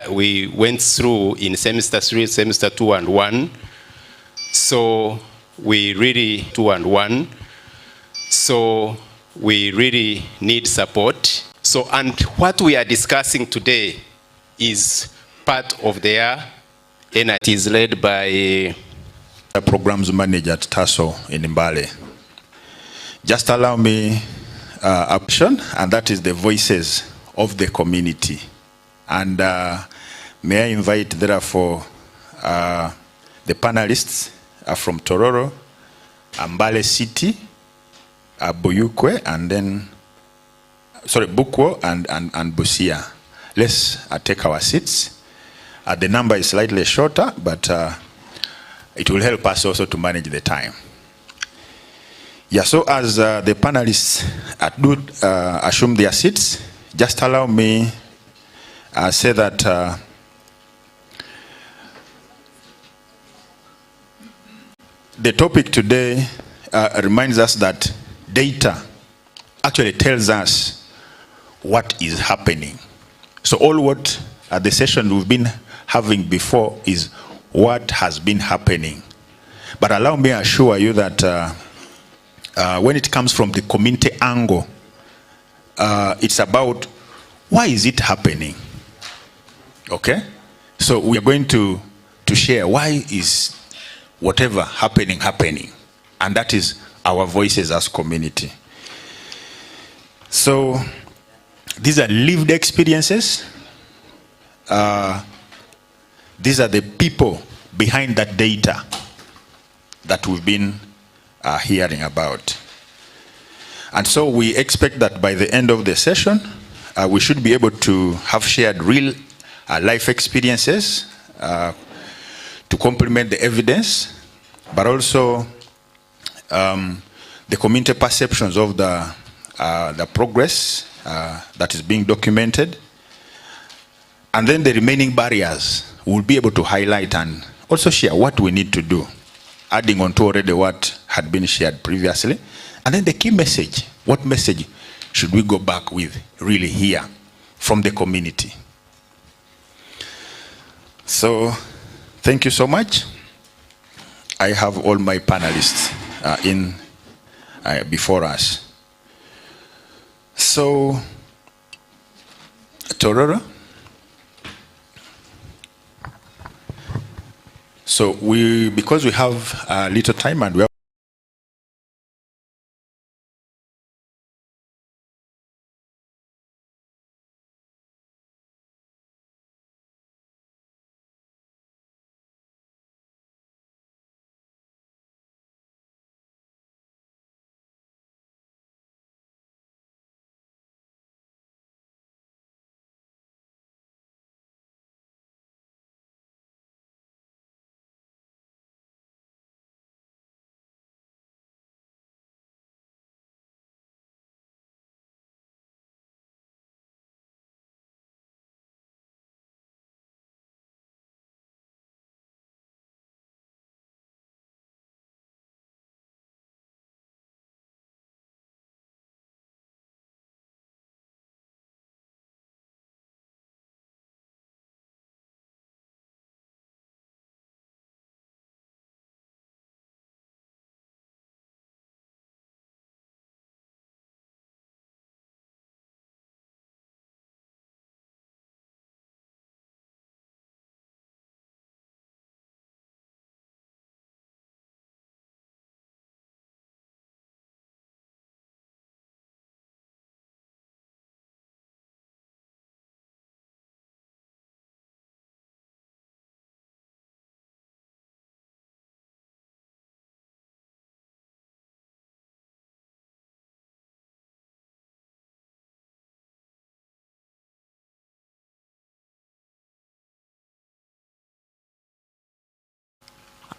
We went through in semester 3, semester 2 and 1. So we really 2 and 1. So we really need support. So, and what we are discussing today is part of their energy. It is led by the programs manager at TASO in Mbale. Just allow me option, and that is the voices of the community. And may I invite, therefore, the panelists from Tororo, Mbale City, Buyukwe, and then, sorry, Bukwo and Busia. Let's take our seats. The number is slightly shorter, but it will help us also to manage the time. Yeah, so as the panelists do assume their seats, just allow me say that the topic today reminds us that data actually tells us what is happening. So all what the session we've been having before is what has been happening. But allow me to assure you that when it comes from the community angle, it's about why is it happening? Okay? So we are going to share why is whatever happening. And that is our voices as community. So these are lived experiences. These are the people behind that data that we've been hearing about. And so we expect that by the end of the session, we should be able to have shared real life experiences to complement the evidence, but also the community perceptions of the progress that is being documented. And then the remaining barriers we'll be able to highlight and also share what we need to do, adding on to already what had been shared previously. And then the key message, what message should we go back with really here from the community? So thank you so much. I have all my panelists before us. So, Tororo. So because we have a little time and we have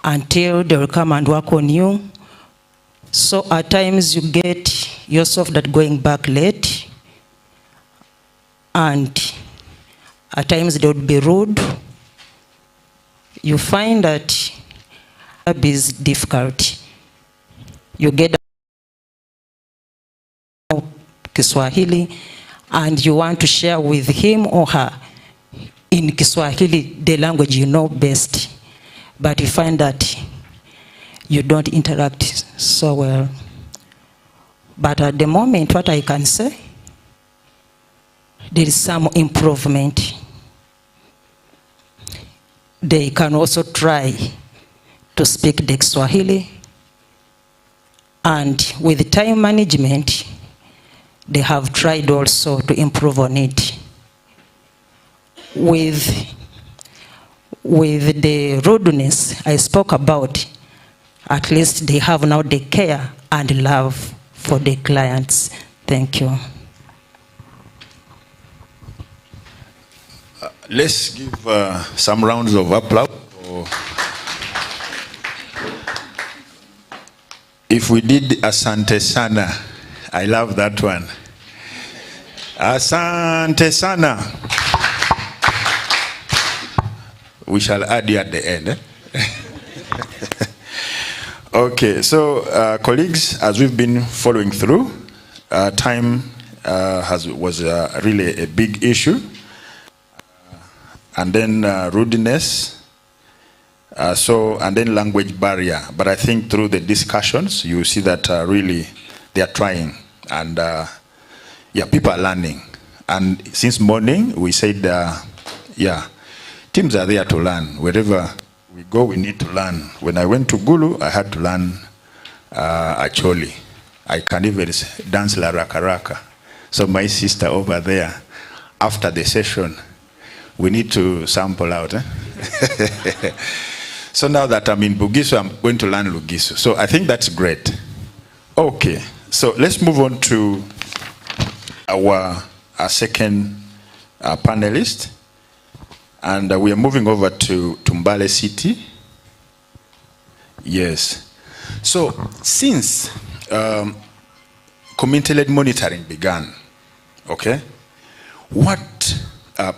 until they will come and work on you. So at times you get yourself that going back late, and at times they would be rude. You find that it is difficult. You get Kiswahili and you want to share with him or her in Kiswahili, the language you know best, but you find that you don't interact so well. But at the moment, what I can say, there is some improvement. They can also try to speak the Kiswahili, and with time management, they have tried also to improve on it. With the rudeness I spoke about, at least they have now the care and love for the clients. Thank you. Let's give some rounds of applause. If we did Asante Sana, I love that one. Asante Sana. We shall add you at the end. Okay, so colleagues, as we've been following through, time was really a big issue. And then rudeness, and then language barrier. But I think through the discussions, you see that really they are trying, and yeah, people are learning. And since morning, we said, yeah, teams are there to learn. Wherever we go, we need to learn. When I went to Gulu, I had to learn Acholi. I can even dance La Raka Raka. So my sister over there, after the session, we need to sample out. So now that I'm in Bugisu, I'm going to learn Lugisu. So I think that's great. Okay, so let's move on to our second panelist. And we are moving over to Mbale City. Yes. So since community-led monitoring began, okay, what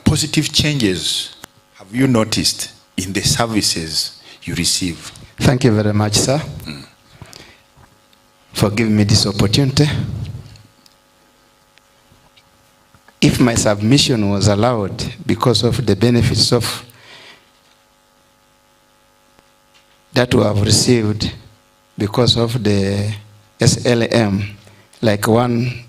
positive changes have you noticed in the services you receive? Thank you very much, sir, for giving me this opportunity. If my submission was allowed because of the benefits of that we have received because of the SLM, like one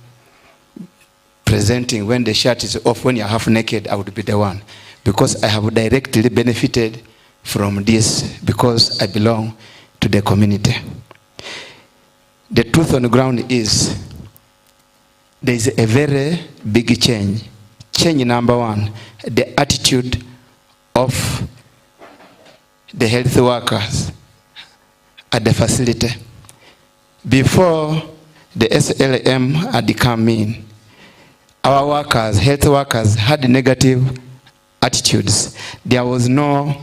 presenting when the shirt is off, when you're half naked, I would be the one. Because I have directly benefited from this because I belong to the community. The truth on the ground is there is a very big change. Change number one, the attitude of the health workers at the facility. Before the SLM had come in, our workers, health workers, had negative attitudes. There was no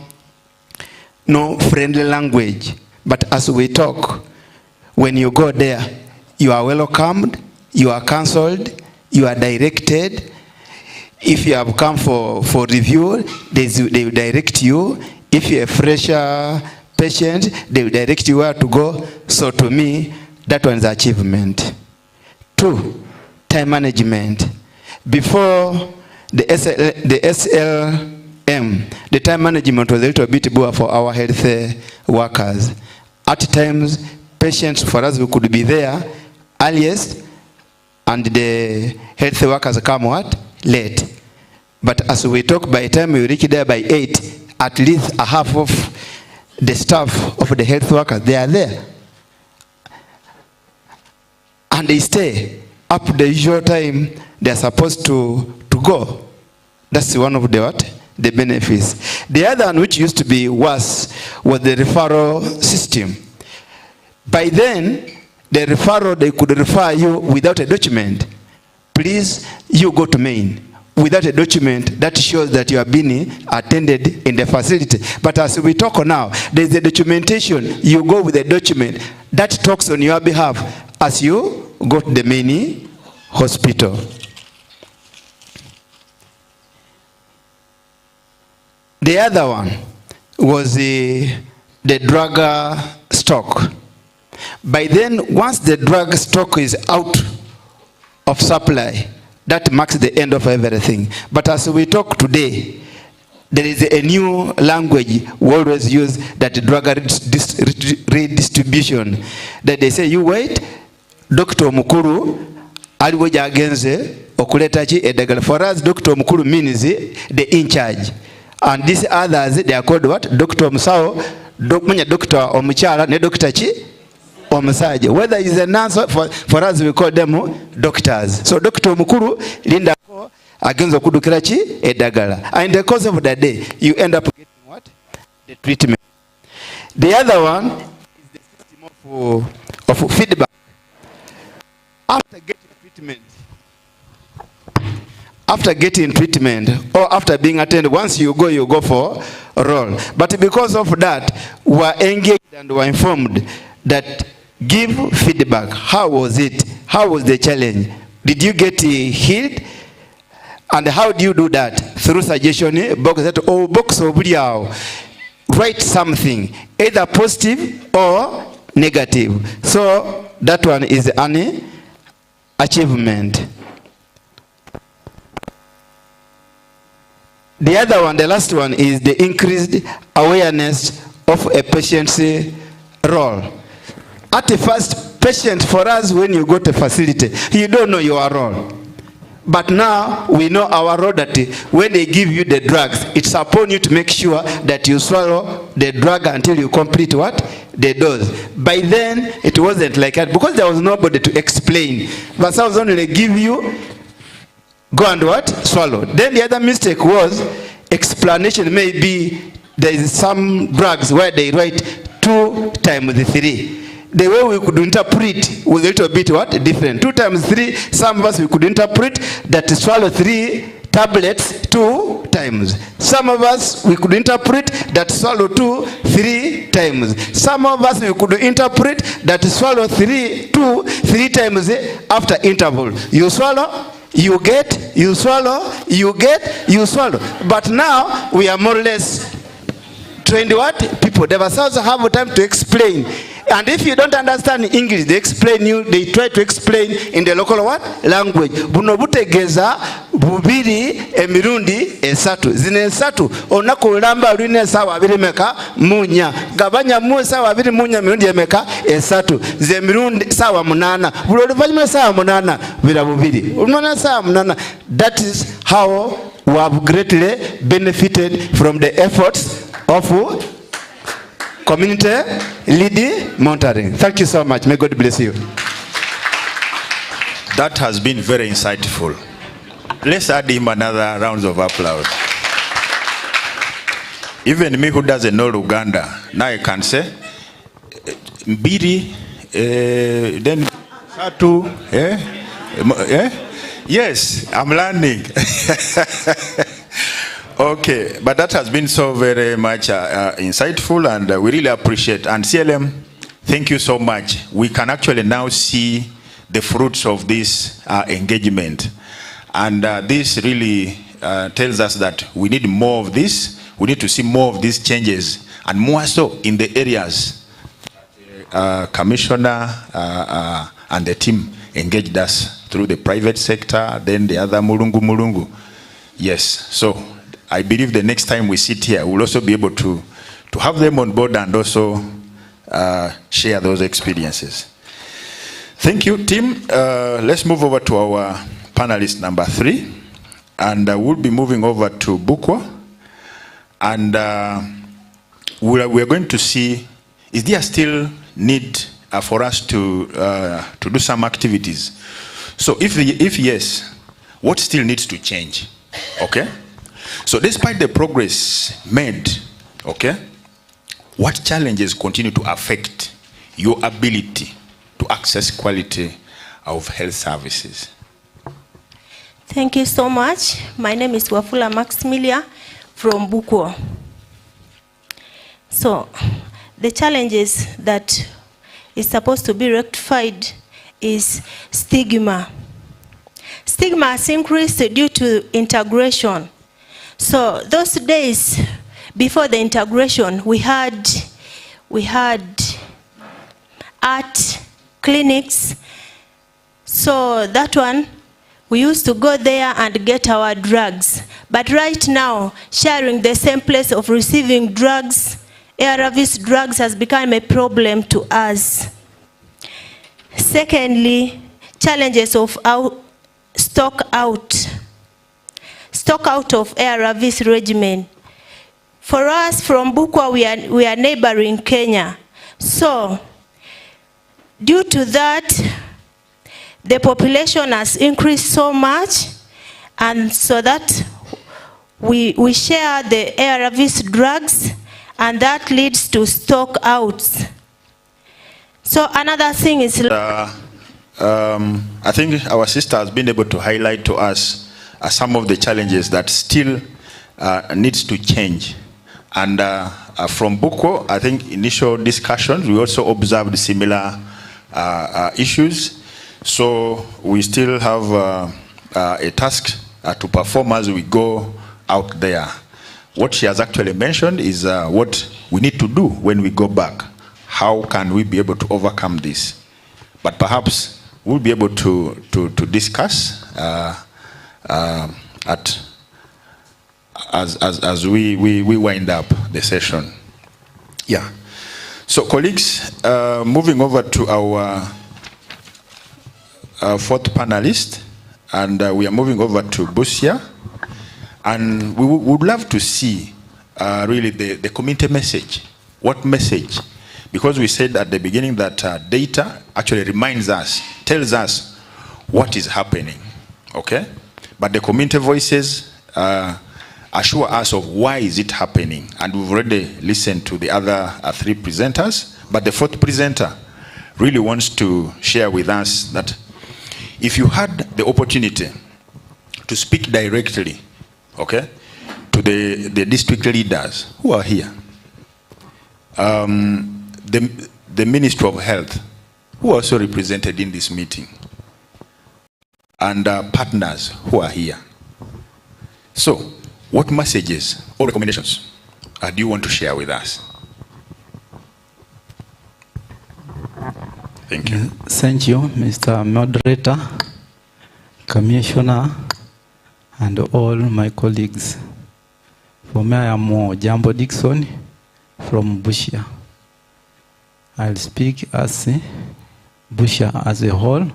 friendly language. But as we talk, when you go there, you are welcomed, you are counseled, you are directed. If you have come for review, they will direct you. If you're a fresher patient, they will direct you where to go. So to me, that one's achievement. 2, time management. Before the SLM, the time management was a little bit poor for our health workers. At times, patients for us who could be there earliest, and the health workers come what? Late. But as we talk, by the time we reach there by 8, at least a half of the staff of the health workers, they are there. And they stay up the usual time they are supposed to go. That's one of the what? The benefits. The other one, which used to be worse, was the referral system. By then, the referral, they could refer you without a document. Please, you go to Maine. Without a document that shows that you are being attended in the facility. But as we talk now, there is a documentation. You go with a document that talks on your behalf as you go to the Maine hospital. The other one was the drug stock. By then, once the drug stock is out of supply, that marks the end of everything. But as we talk today, there is a new language we always use, that drug redistribution. That they say, you wait, Dr. Mukuru, aliwo jagenze okuleta chi edagala. For us, Dr. Mukuru means the in charge. And these others, they are called what? Dr. Musao, Dr. Omuchala, ne Dr. Chi Omusaje. Whether he's a nurse, for us we call them doctors. So Dr. Mukuru, Linda agenza okudukira chi edagala. And in the course of the day, you end up getting what? The treatment. The other one is the system of feedback. After getting treatment, or after being attended, once you go for a role. But because of that, we are engaged and we are informed that give feedback. How was it? How was the challenge? Did you get healed? And how do you do that? Through suggestion, box of write something, either positive or negative. So that one is an achievement. The other one, the last one, is the increased awareness of a patient's role. At the first, patient, for us, when you go to facility, you don't know your role. But now we know our role, that when they give you the drugs, it's upon you to make sure that you swallow the drug until you complete what? The dose. By then, it wasn't like that, because there was nobody to explain. But I was only give you, go and what? Swallow. Then the other mistake was explanation. Maybe there is some drugs where they write 2 times 3. The way we could interpret was a little bit what? Different. 2 times 3, some of us we could interpret that to swallow 3 tablets 2 times. Some of us we could interpret that swallow 3 times. Some of us we could interpret that swallow 3 times after interval. You swallow, you get, you swallow, you get, you swallow. But now we are more or less trained what? People. They themselves have time to explain. And if you don't understand English, they try to explain in the local what? Language. Buno butegeza bubiri emirundi esatu. Zine esatu onako ulamba urine sawa abiri meka munya. Gabanya mu sawa abiri munya mirundi emeka esatu. Ze mirundi sawa munana. Bulori vanyuma sawa munana vira bubiri. Unana sawa munana. That is how we have greatly benefited from the efforts of community leading monitoring. Thank you so much. May God bless you. That has been very insightful. Let's add him another round of applause. Even me who doesn't know Uganda, now I can say, Mbiri, then Satu, Yes, I'm learning. Okay, but that has been so very much insightful, and we really appreciate. And CLM, thank you so much. We can actually now see the fruits of this engagement. And this really tells us that we need more of this. We need to see more of these changes, and more so in the areas Commissioner and the team engaged us through the private sector, then the other Mulungu. Yes, so I believe the next time we sit here, we'll also be able to have them on board and also share those experiences. Thank you, team. Let's move over to our panelist number 3. And we'll be moving over to Bukwa. And we're going to see, is there still need for us to do some activities? So if yes, what still needs to change? Okay? So despite the progress made, okay, what challenges continue to affect your ability to access quality of health services? Thank you so much. My name is Wafula Maximilia from Bukwa. So the challenges that is supposed to be rectified is stigma. Stigma has increased due to integration. So those days before the integration, we had art clinics. So that one, We used to go there and get our drugs. But right now, sharing the same place of receiving drugs, ARVs drugs, has become a problem to us. Secondly, challenges of stock out of ARVs regimen. For us from Bukwa, we are neighboring Kenya. So, due to that, the population has increased so much, and so that we share the ARVs drugs, and that leads to stock outs. So another thing is... I think our sister has been able to highlight to us some of the challenges that still needs to change. And from Bukwa, I think initial discussions, we also observed similar issues. So we still have a task to perform as we go out there. What she has actually mentioned is what we need to do when we go back. How can we be able to overcome this? But perhaps we'll be able to discuss as we wind up the session. Yeah. So colleagues, moving over to our fourth panelist, and we are moving over to Busia, and we would love to see really the community message. What message? Because we said at the beginning that data actually reminds us, tells us what is happening, okay? But the community voices assure us of why is it happening, and we've already listened to the other three presenters, but the fourth presenter really wants to share with us that if you had the opportunity to speak directly, okay, to the district leaders who are here, the Ministry of Health, who are also represented in this meeting, and partners who are here. So, what messages or recommendations do you want to share with us? Thank you. Thank you, Mr. Moderator, Commissioner, and all my colleagues. For me, I am Jambo Dixon from Busia. I'll speak as Busia as a whole,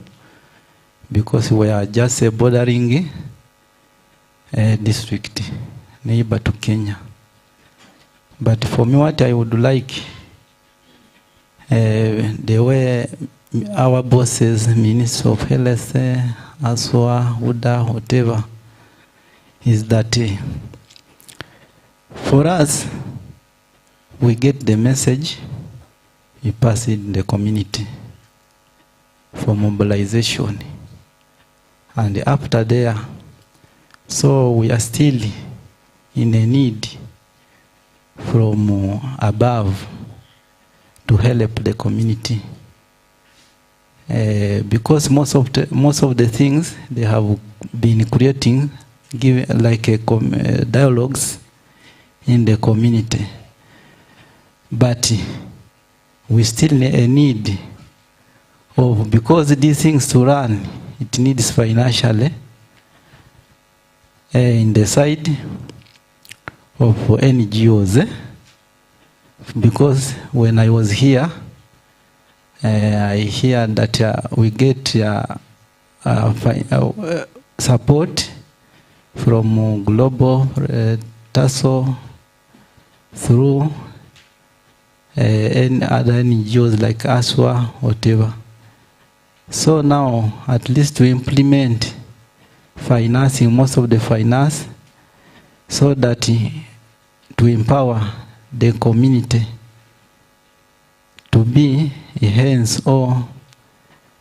because we are just a bordering district, neighbor to Kenya. But for me, what I would like, the way our bosses, Minister of Health, Aswa, Udha, whatever, is that for us, we get the message, we pass it in the community for mobilization. And after there, so we are still in a need from above to help the community. Because most of the things they have been creating, like dialogues in the community. But we still need of, because these things to run, it needs financially in the side of NGOs. Because when I was here, I hear that we get support from Global TASO through any other NGOs like ASWA, whatever. So now, at least to implement financing, most of the finance, so that to empower the community to be hands or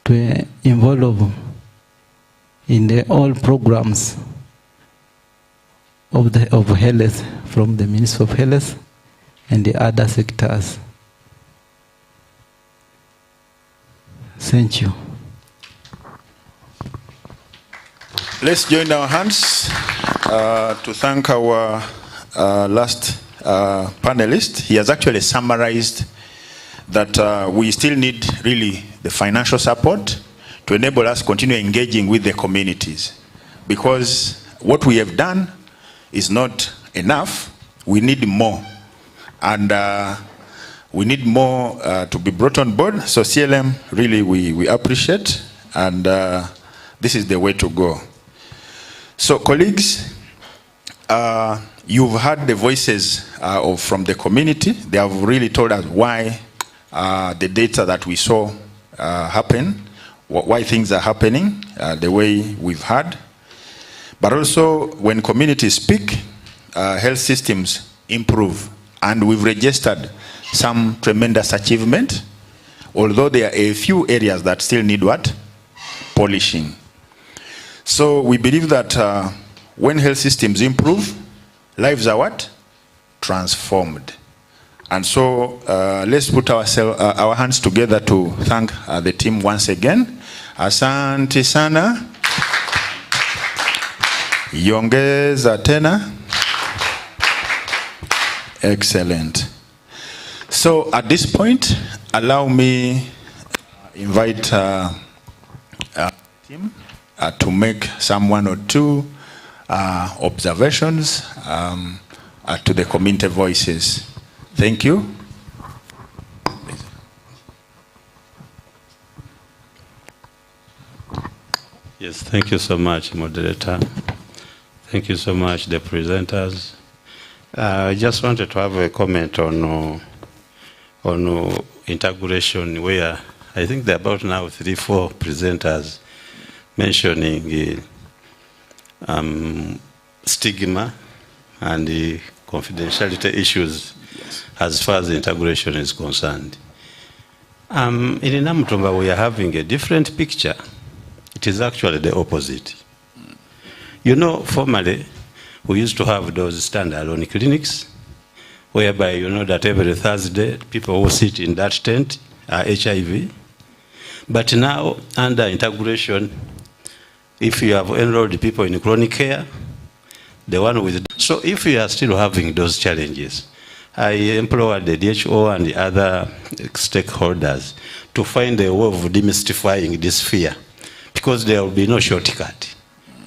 to involve in the all programs of health from the Ministry of Health and the other sectors. Thank you. Let's join our hands to thank our last panelist. He has actually summarized that we still need really the financial support to enable us to continue engaging with the communities. because what we have done is not enough. We need more. And we need more to be brought on board. So CLM, really, we appreciate. And this is the way to go. So colleagues, you've heard the voices from the community. They have really told us why the data that we saw happen, why things are happening the way we've heard. But also, when communities speak, health systems improve. And we've registered some tremendous achievement, although there are a few areas that still need what? Polishing. So we believe that when health systems improve, lives are what? Transformed. And so let's put our hands together to thank the team once again. Asante sana. Yongeza tena. Excellent. So at this point, allow me invite team to make some one or two observations to the community voices. Thank you. Yes, thank you so much, moderator. Thank you so much, the presenters. I just wanted to have a comment on integration, where I think there are about now 3-4 presenters mentioning stigma and the confidentiality issues, yes, as far as integration is concerned. In Namutumba, we are having a different picture. It is actually the opposite. You know, formerly, we used to have those standalone clinics, whereby you know that every Thursday, people who sit in that tent are HIV. But now, under integration, if you have enrolled people in chronic care, the one with... So if you are still having those challenges, I implore the DHO and the other stakeholders to find a way of demystifying this fear, because there will be no shortcut.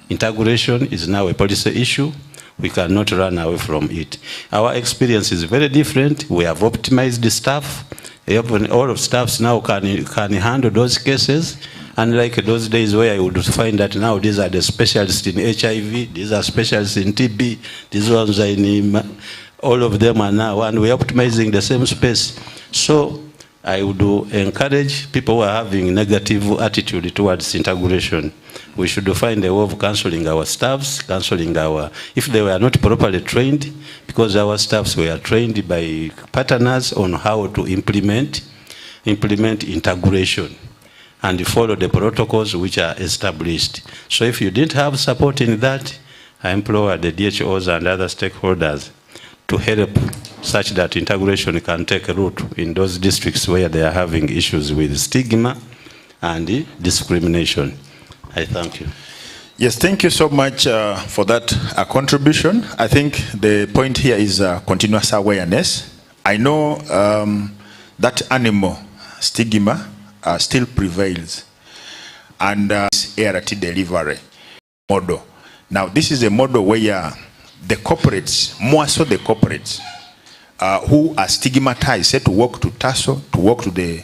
Integration is now a policy issue. We cannot run away from it. Our experience is very different. We have optimized the staff. All of staffs now can handle those cases. Unlike those days where I would find that now these are the specialists in HIV, these are specialists in TB, these ones are in... All of them are now, and we're optimizing the same space. So I would encourage people who are having negative attitude towards integration. We should find a way of counseling our staffs, counseling our, if they were not properly trained, because our staffs were trained by partners on how to implement integration and follow the protocols which are established. So if you didn't have support in that, I implore the DHOs and other stakeholders to help such that integration can take root in those districts where they are having issues with stigma and discrimination. I thank you. Yes, thank you so much for that contribution. I think the point here is continuous awareness. I know that animal stigma still prevails, and ART delivery model. Now, this is a model where the corporates, more so the corporates, who are stigmatized, say to work to TASO, to work to the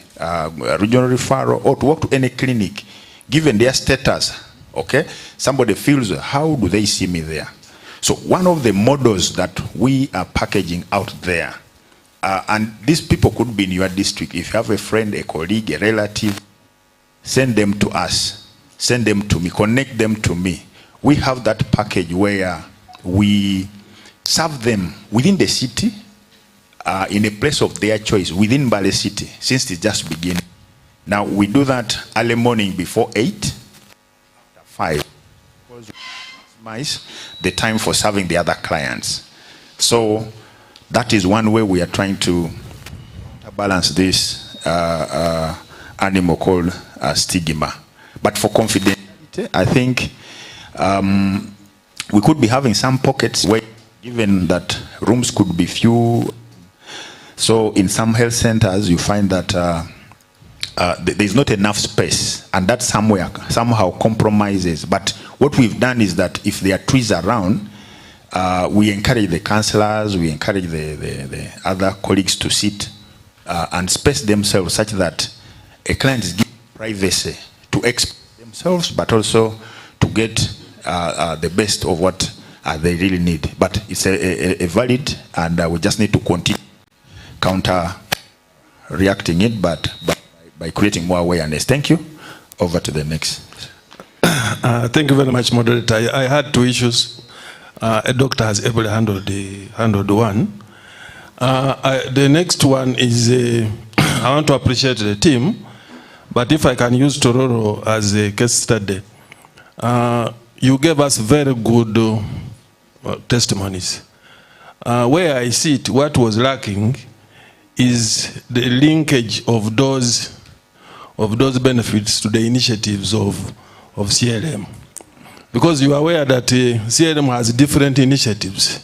regional referral, or to work to any clinic, given their status, okay? Somebody feels, how do they see me there? So one of the models that we are packaging out there, and these people could be in your district. If you have a friend, a colleague, a relative, send them to us, send them to me, connect them to me. We have that package where we serve them within the city, in a place of their choice, within Mbale City, since it's just beginning. Now, we do that early morning before 8, after 5, because we maximize the time for serving the other clients. So, that is one way we are trying to balance this animal called stigma. But for confidentiality, I think we could be having some pockets where, given that rooms could be few, so in some health centers you find that there is not enough space, and that somehow compromises. But what we've done is that if there are trees around, we encourage the councillors, we encourage the other colleagues to sit and space themselves such that a client is given privacy to express themselves, but also to get the best of what they really need. But it's a valid, and we just need to continue counter-reacting it, but by creating more awareness. Thank you. Over to the next. Thank you very much, moderator. I had two issues. A doctor has ably handled one. The next one is, I want to appreciate the team, but if I can use Tororo as a case study, you gave us very good testimonies. Where I see it, what was lacking is the linkage of those benefits to the initiatives of CLM. Because you are aware that CLM has different initiatives.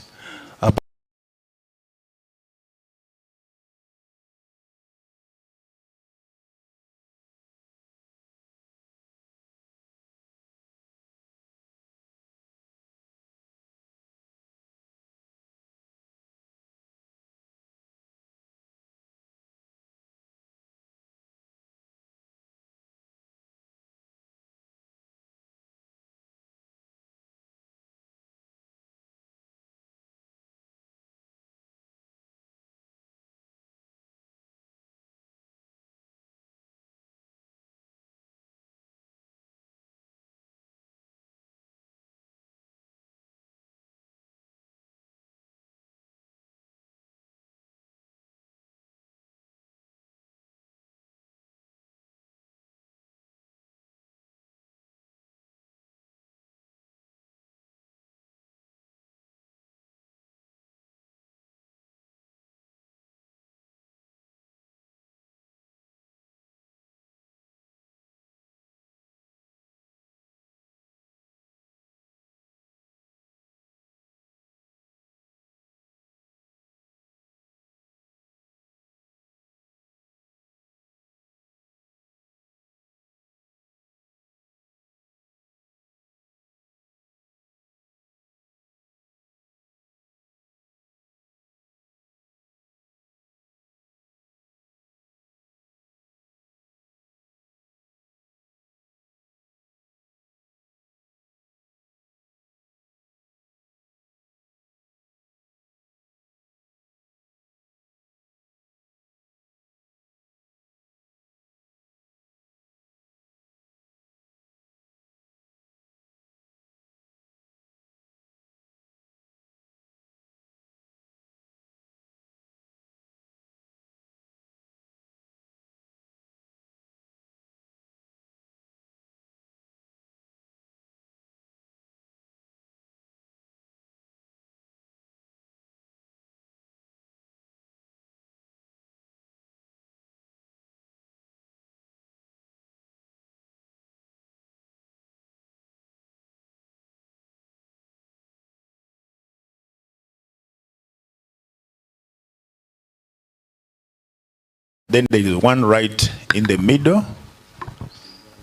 Then there is one right in the middle.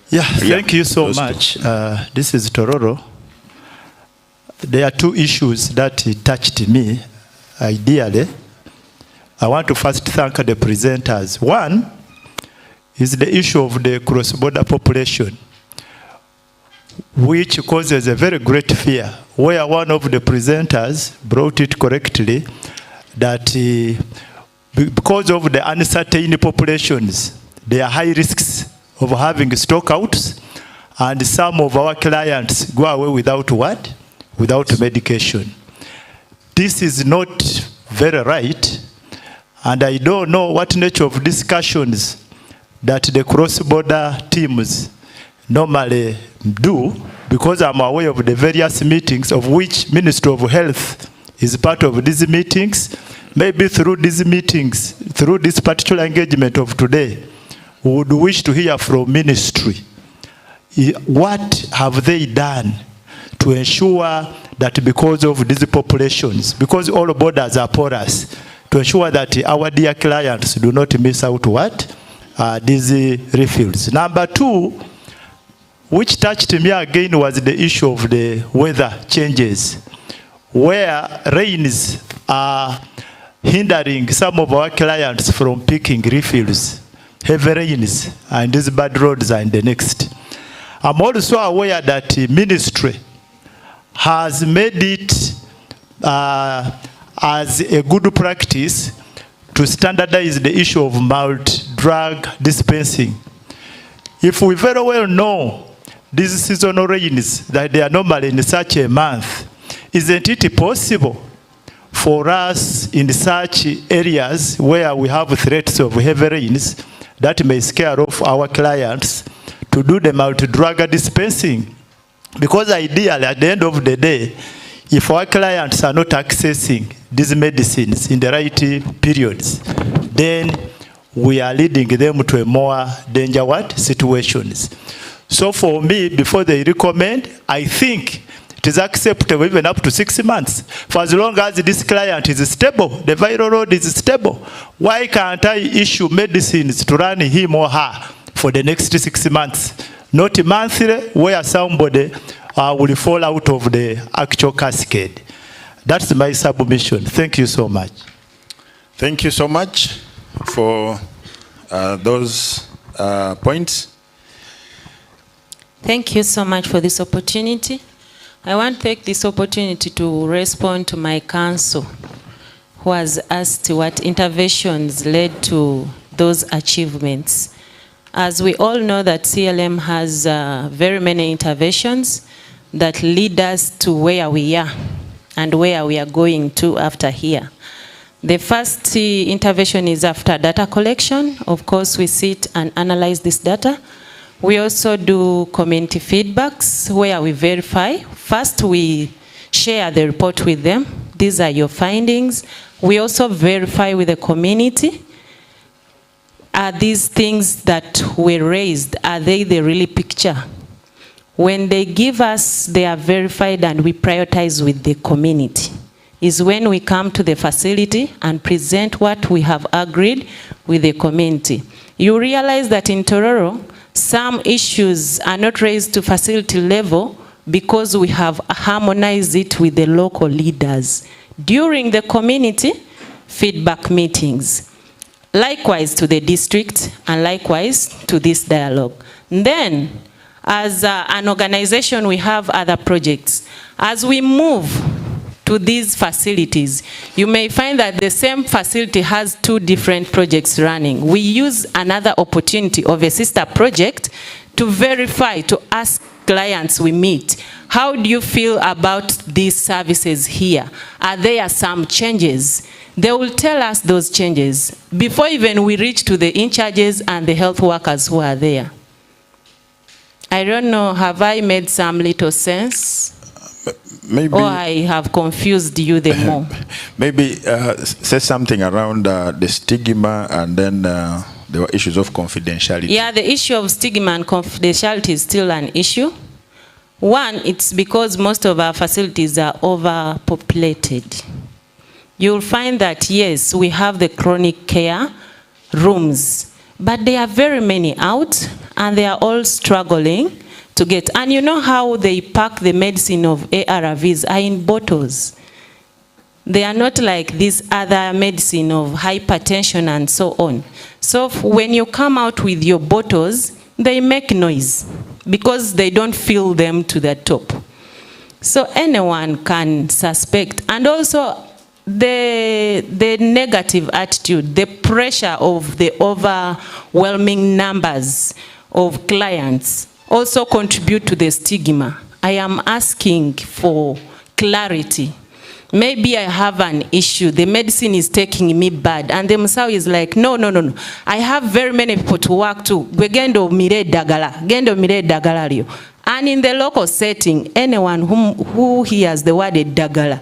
Yeah, thank you so much. This is Tororo. There are two issues that touched me ideally. I want to first thank the presenters. One is the issue of the cross-border population, which causes a very great fear, where one of the presenters brought it correctly, that because of the uncertain populations, there are high risks of having stockouts, and some of our clients go away without what? Without medication. This is not very right, and I don't know what nature of discussions that the cross-border teams normally do, because I'm aware of the various meetings of which Ministry of Health is part of these meetings. Maybe through these meetings, through this particular engagement of today, we would wish to hear from ministry. What have they done to ensure that because of these populations, because all borders are porous, to ensure that our dear clients do not miss out what? These refills. Number two, which touched me again was the issue of the weather changes, where rains are hindering some of our clients from picking refills, heavy rains, and these bad roads and the next. I'm also aware that the ministry has made it as a good practice to standardize the issue of mild drug dispensing. If we very well know these seasonal rains, that they are normally in such a month, isn't it possible for us in such areas where we have threats of heavy rains that may scare off our clients to do the multi-drug dispensing? Because ideally, at the end of the day, if our clients are not accessing these medicines in the right periods, then we are leading them to a more dangerous situations. So for me, before they recommend, I think it is acceptable even up to 6 months. For as long as this client is stable, the viral load is stable, why can't I issue medicines to run him or her for the next 6 months? Not monthly, where somebody will fall out of the actual cascade. That's my submission. Thank you so much. Thank you so much for those points. Thank you so much for this opportunity. I want to take this opportunity to respond to my counsel who has asked what interventions led to those achievements. As we all know that CLM has very many interventions that lead us to where we are and where we are going to after here. The first intervention is after data collection. Of course, we sit and analyze this data. We also do community feedbacks where we verify. First, we share the report with them. These are your findings. We also verify with the community. Are these things that were raised, are they the real picture? When they give us, they are verified and we prioritize with the community. Is when we come to the facility and present what we have agreed with the community. You realize that in Tororo, some issues are not raised to facility level because we have harmonized it with the local leaders during the community feedback meetings. Likewise to the district and likewise to this dialogue. Then, as an organization, we have other projects. As we move to these facilities, you may find that the same facility has 2 different projects running. We use another opportunity of a sister project to verify, to ask clients we meet, how do you feel about these services here? Are there some changes? They will tell us those changes before even we reach to the in-charges and the health workers who are there. I don't know, have I made some little sense? Maybe, or I have confused you the more. Maybe say something around the stigma, and then there were issues of confidentiality. Yeah, the issue of stigma and confidentiality is still an issue. One, it's because most of our facilities are overpopulated. You'll find that, yes, we have the chronic care rooms, but there are very many out, and they are all struggling to get. And you know how they pack the medicine of ARVs are in bottles. They are not like this other medicine of hypertension and so on. So when you come out with your bottles, they make noise because they don't fill them to the top. So anyone can suspect. And also the negative attitude, the pressure of the overwhelming numbers of clients also contribute to the stigma. I am asking for clarity. Maybe I have an issue, the medicine is taking me bad, and the Musau is like, no. I have very many people to work to. Gendo mire dagala rio. And in the local setting, anyone who hears the word dagala,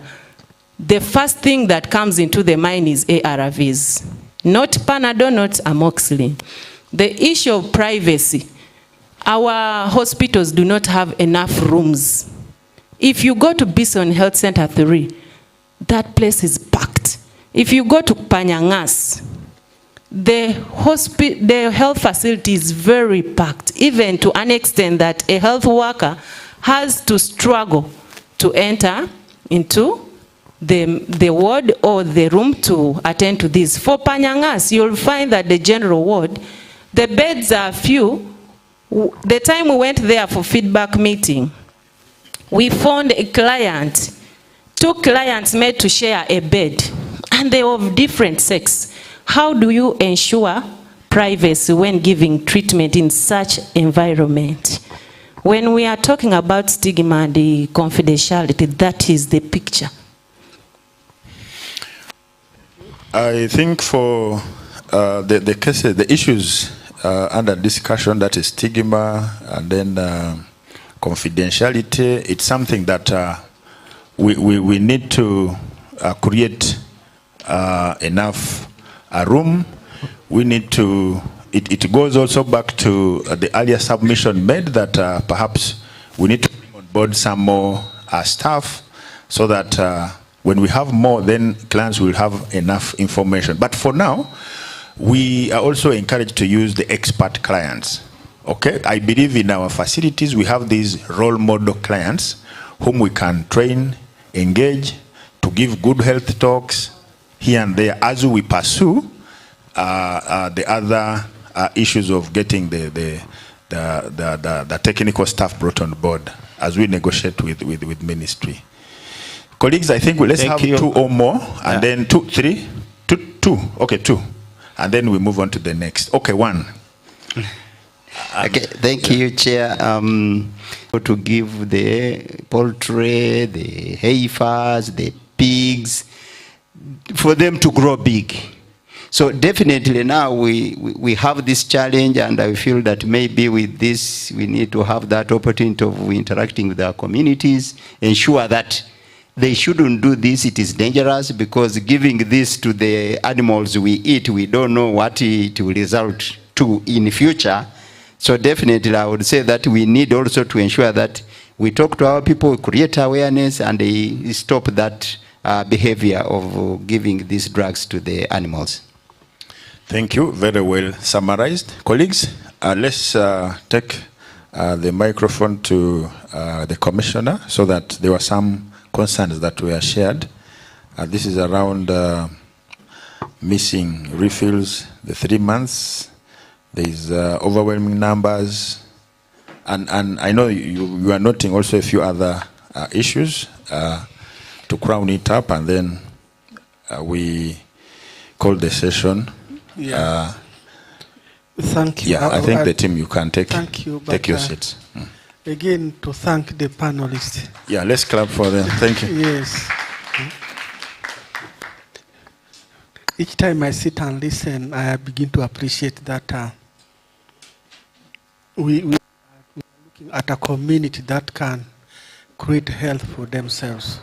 the first thing that comes into the mind is ARVs. Not Panadol, not amoxicillin. The issue of privacy. Our hospitals do not have enough rooms. If you go to Bison Health Center 3, that place is packed. If you go to Panyangas, the health facility is very packed, even to an extent that a health worker has to struggle to enter into the ward or the room to attend to this. For Panyangas, you'll find that the general ward, the beds are few. The time we went there for feedback meeting, we found a client, 2 clients made to share a bed, and they were of different sex. How do you ensure privacy when giving treatment in such environment? When we are talking about stigma and the confidentiality, that is the picture. I think for the cases, the issues under discussion, that is stigma and then confidentiality, it's something that we need to create enough room. We need to, it goes also back to the earlier submission made that perhaps we need to bring on board some more staff so that when we have more, then clients will have enough information. But for now, we are also encouraged to use the expert clients. Okay, I believe in our facilities we have these role model clients whom we can train, engage, to give good health talks here and there as we pursue the other issues of getting the technical staff brought on board as we negotiate with ministry. Colleagues, I think let's have 2 or more, and then 2, 3, 2. Okay, 2, and then we move on to the next. Okay, 1. Okay, thank you, Chair. To give the poultry, the heifers, the pigs, for them to grow big. So definitely now we have this challenge, and I feel that maybe with this we need to have that opportunity of interacting with our communities, ensure that they shouldn't do this. It is dangerous because giving this to the animals we eat, we don't know what it will result to in future. So definitely I would say that we need also to ensure that we talk to our people, create awareness, and they stop that behavior of giving these drugs to the animals. Thank you. Very well summarized. Colleagues, let's take the microphone to the Commissioner so that there were some concerns that were shared. This is around missing refills, the 3 months. There is overwhelming numbers. And I know you are noting also a few other issues to crown it up, and then we call the session. Yeah. Thank you. Yeah, I think the team, you can take your seats. Again, to thank the panelists. Yeah, let's clap for them. Thank you. Yes. Each time I sit and listen, I begin to appreciate that we are looking at a community that can create health for themselves.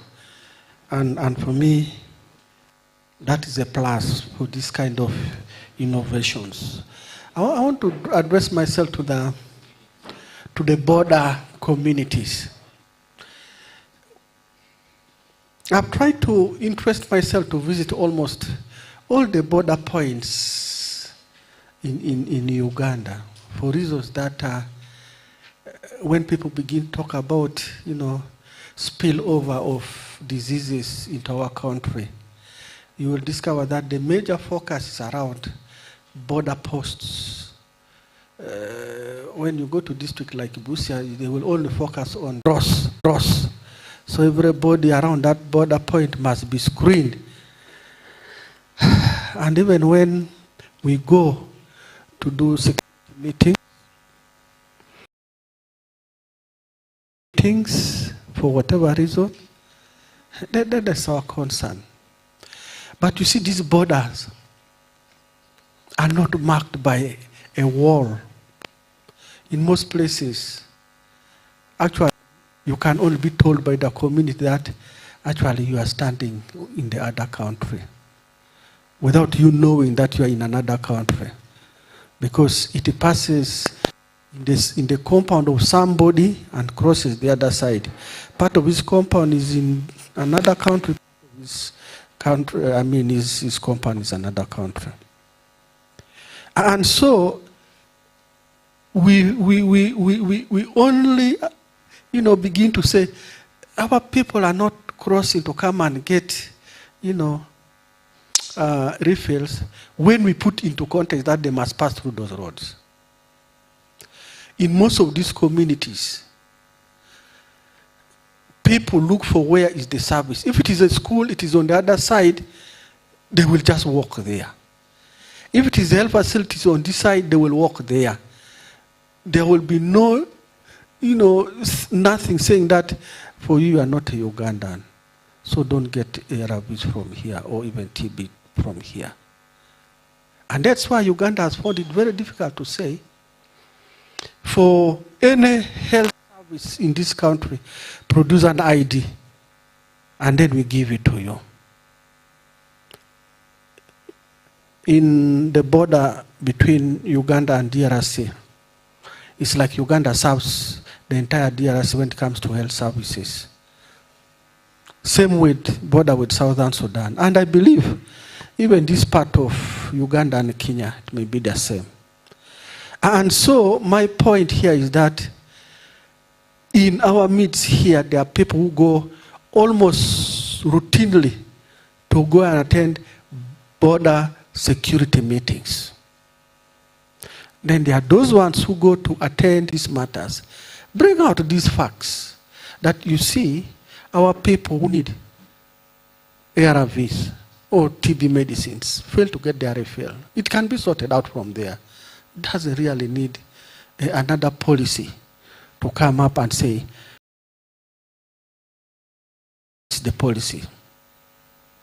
And for me, that is a plus for this kind of innovations. I want to address myself to the border communities. I've tried to interest myself to visit almost all the border points in Uganda for reasons that when people begin to talk about, spillover of diseases into our country, you will discover that the major focus is around border posts. When you go to district like Busia, they will only focus on Ross. So everybody around that border point must be screened. And even when we go to do security meetings, for whatever reason, that is our concern. But you see, these borders are not marked by a wall. In most places, actually, you can only be told by the community that actually you are standing in the other country without you knowing that you are in another country, because it passes in the compound of somebody and crosses the other side. Part of his compound is in another country. His compound is another country. And so we only, begin to say, our people are not crossing to come and get, refills when we put into context that they must pass through those roads. In most of these communities, people look for where is the service. If it is a school, it is on the other side, they will just walk there. If it is health facilities on this side, they will walk there. There will be no, nothing saying that for you are not a Ugandan, so don't get ARVs from here or even TB from here. And that's why Uganda has found it very difficult to say for any health service in this country, produce an ID and then we give it to you. In the border between Uganda and DRC, it's like Uganda serves the entire DRC when it comes to health services. Same with border with Southern Sudan. And I believe even this part of Uganda and Kenya, it may be the same. And so my point here is that in our midst here, there are people who go almost routinely to go and attend border security meetings. Then there are those ones who go to attend these matters. Bring out these facts that you see our people who need ARVs or TB medicines fail to get their refill. It can be sorted out from there. It doesn't really need another policy to come up and say, it's the policy.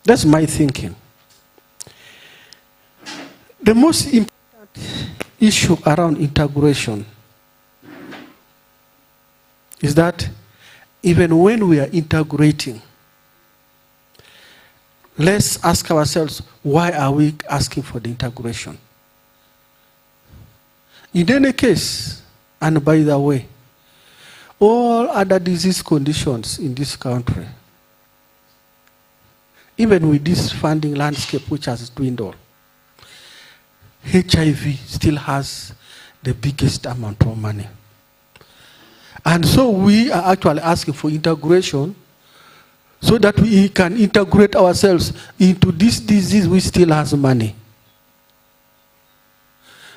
That's my thinking. The most important issue around integration is that even when we are integrating, let's ask ourselves, why are we asking for the integration? In any case, and by the way, all other disease conditions in this country, even with this funding landscape which has dwindled, HIV still has the biggest amount of money. And so we are actually asking for integration so that we can integrate ourselves into this disease which still has money.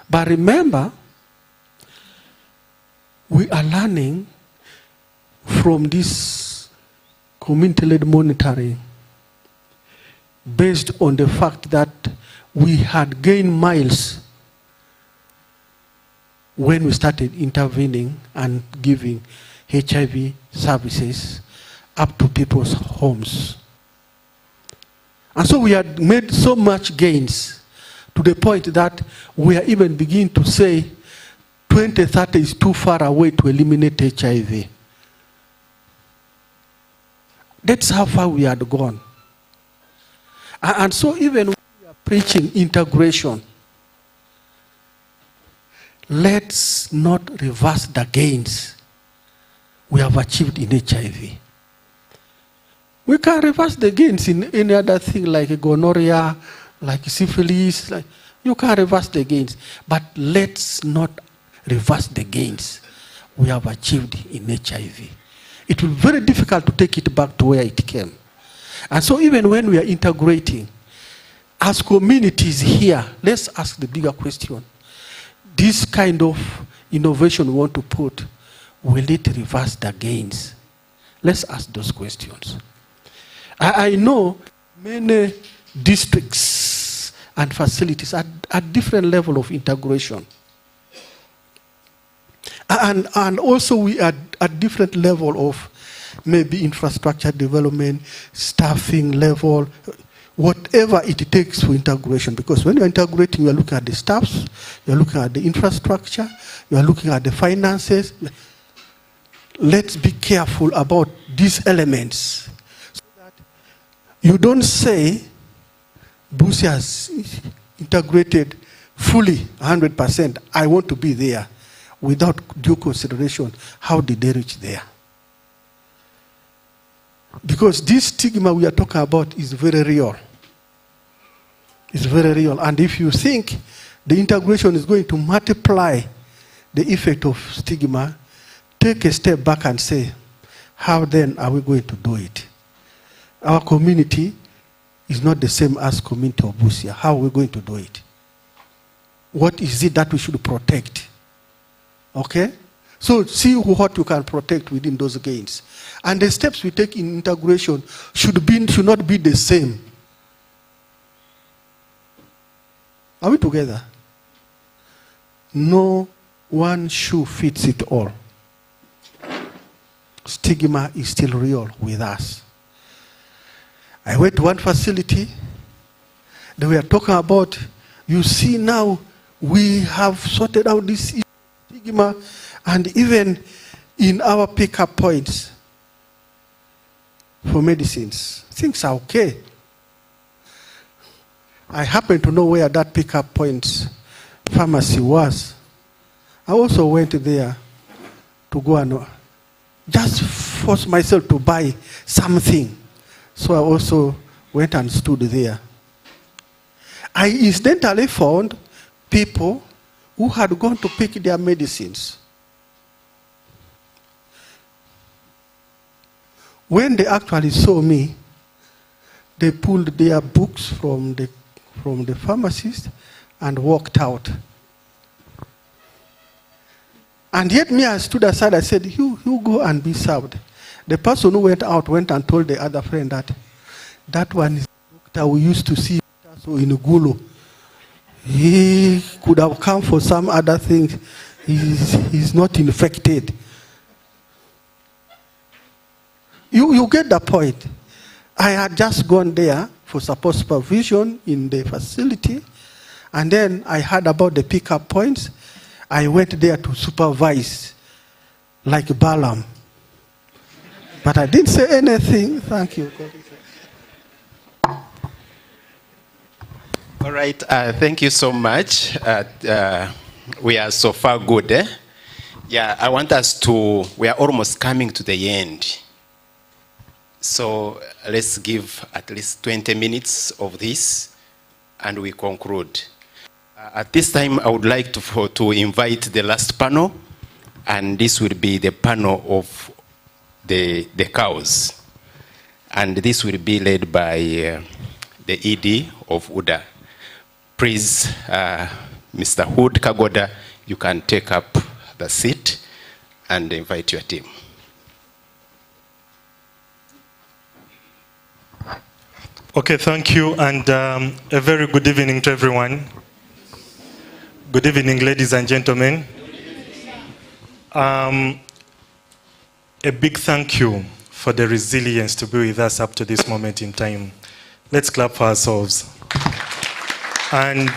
But remember, we are learning from this community-led monitoring based on the fact that we had gained miles when we started intervening and giving HIV services up to people's homes. And so we had made so much gains to the point that we are even beginning to say 2030 is too far away to eliminate HIV. That's how far we had gone. And so even when we are preaching integration, let's not reverse the gains we have achieved in HIV. We can reverse the gains in any other thing like gonorrhea, like syphilis. You can reverse the gains, but let's not reverse the gains we have achieved in HIV. It will be very difficult to take it back to where it came. And so even when we are integrating, as communities here, let's ask the bigger question. This kind of innovation we want to put, will it reverse the gains? Let's ask those questions. I know many districts and facilities are at different level of integration. And also we are at different level of maybe infrastructure development, staffing level, whatever it takes for integration. Because when you're integrating, you're looking at the staffs, you're looking at the infrastructure, you're looking at the finances. Let's be careful about these elements. So that you don't say, Busia has integrated fully, 100%, I want to be there, without due consideration, how did they reach there? Because this stigma we are talking about is very real. It's very real. And if you think the integration is going to multiply the effect of stigma, take a step back and say, how then are we going to do it? Our community is not the same as community of Busia. How are we going to do it? What is it that we should protect? Okay? So see what you can protect within those gains. And the steps we take in integration should not be the same. Are we together? No one shoe fits it all. Stigma is still real with us. I went to one facility. They were talking about, you see now, we have sorted out this stigma, and even in our pickup points for medicines, things are okay. I happen to know where that pickup point pharmacy was. I also went there to go and just force myself to buy something. So I also went and stood there. I incidentally found people who had gone to pick their medicines. When they actually saw me, they pulled their books from the pharmacist and walked out. And yet me, I stood aside, I said, you go and be served. The person who went out went and told the other friend that one is the doctor we used to see in Gulu. He could have come for some other thing. He's not infected. You get the point. I had just gone there for support supervision in the facility, and then I heard about the pickup points. I went there to supervise like Balaam. But I didn't say anything. Thank you. All right, thank you so much. We are so far good. Yeah, I want us to, we are almost coming to the end. So let's give at least 20 minutes of this and we conclude. At this time, I would like to invite the last panel, and this will be the panel of the cows. And this will be led by the ED of Udha. Please, Mr. Hood Kagoda, you can take up the seat and invite your team. Okay, thank you, and a very good evening to everyone. Good evening, ladies and gentlemen. A big thank you for the resilience to be with us up to this moment in time. Let's clap for ourselves. And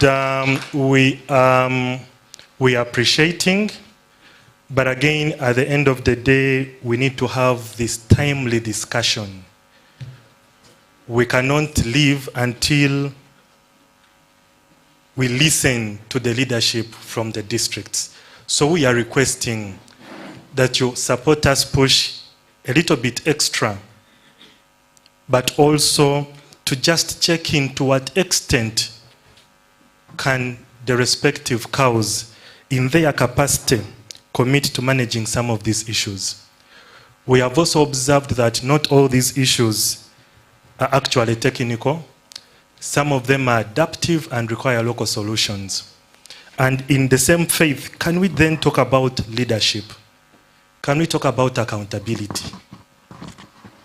we are appreciating, but again, at the end of the day, we need to have this timely discussion. We cannot leave until we listen to the leadership from the districts. So we are requesting that you support us push a little bit extra, but also to just check in to what extent can the respective cows in their capacity commit to managing some of these issues. We have also observed that not all these issues are actually technical. Some of them are adaptive and require local solutions. And in the same faith, can we then talk about leadership? Can we talk about accountability?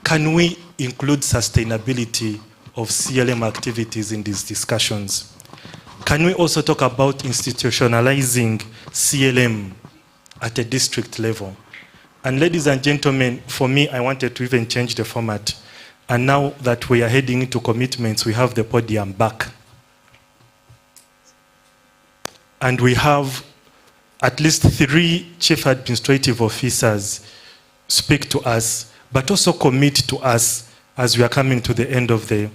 Can we include sustainability of CLM activities in these discussions? Can we also talk about institutionalizing CLM at a district level? And ladies and gentlemen, for me, I wanted to even change the format. And now that we are heading into commitments, we have the podium back. And we have at least 3 chief administrative officers speak to us, but also commit to us as we are coming to the end of the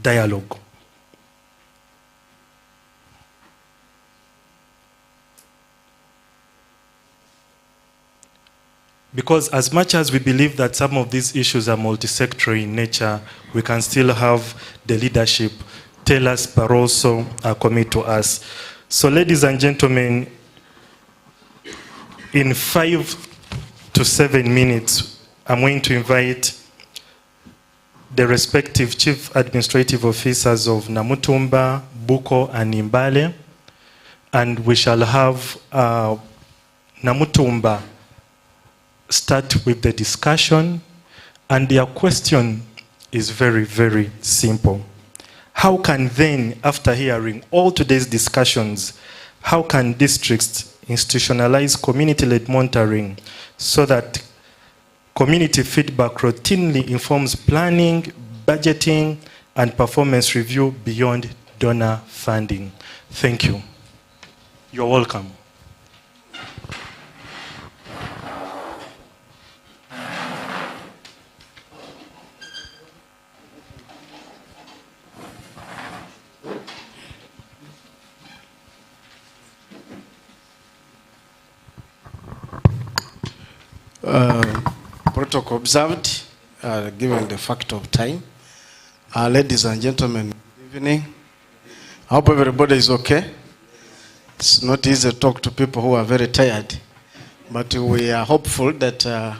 dialogue. Because as much as we believe that some of these issues are multi-sectoral in nature, we can still have the leadership tell us, but also commit to us. So ladies and gentlemen, in 5 to 7 minutes, I'm going to invite the respective chief administrative officers of Namutumba, Buko, and Imbale, and we shall have Namutumba start with the discussion, and their question is very, very simple. How can then, after hearing all today's discussions, how can districts institutionalize community-led monitoring so that community feedback routinely informs planning, budgeting, and performance review beyond donor funding? Thank you. You're welcome. Protocol observed, given the fact of time. Ladies and gentlemen, good evening. I hope everybody is okay. It's not easy to talk to people who are very tired, but we are hopeful that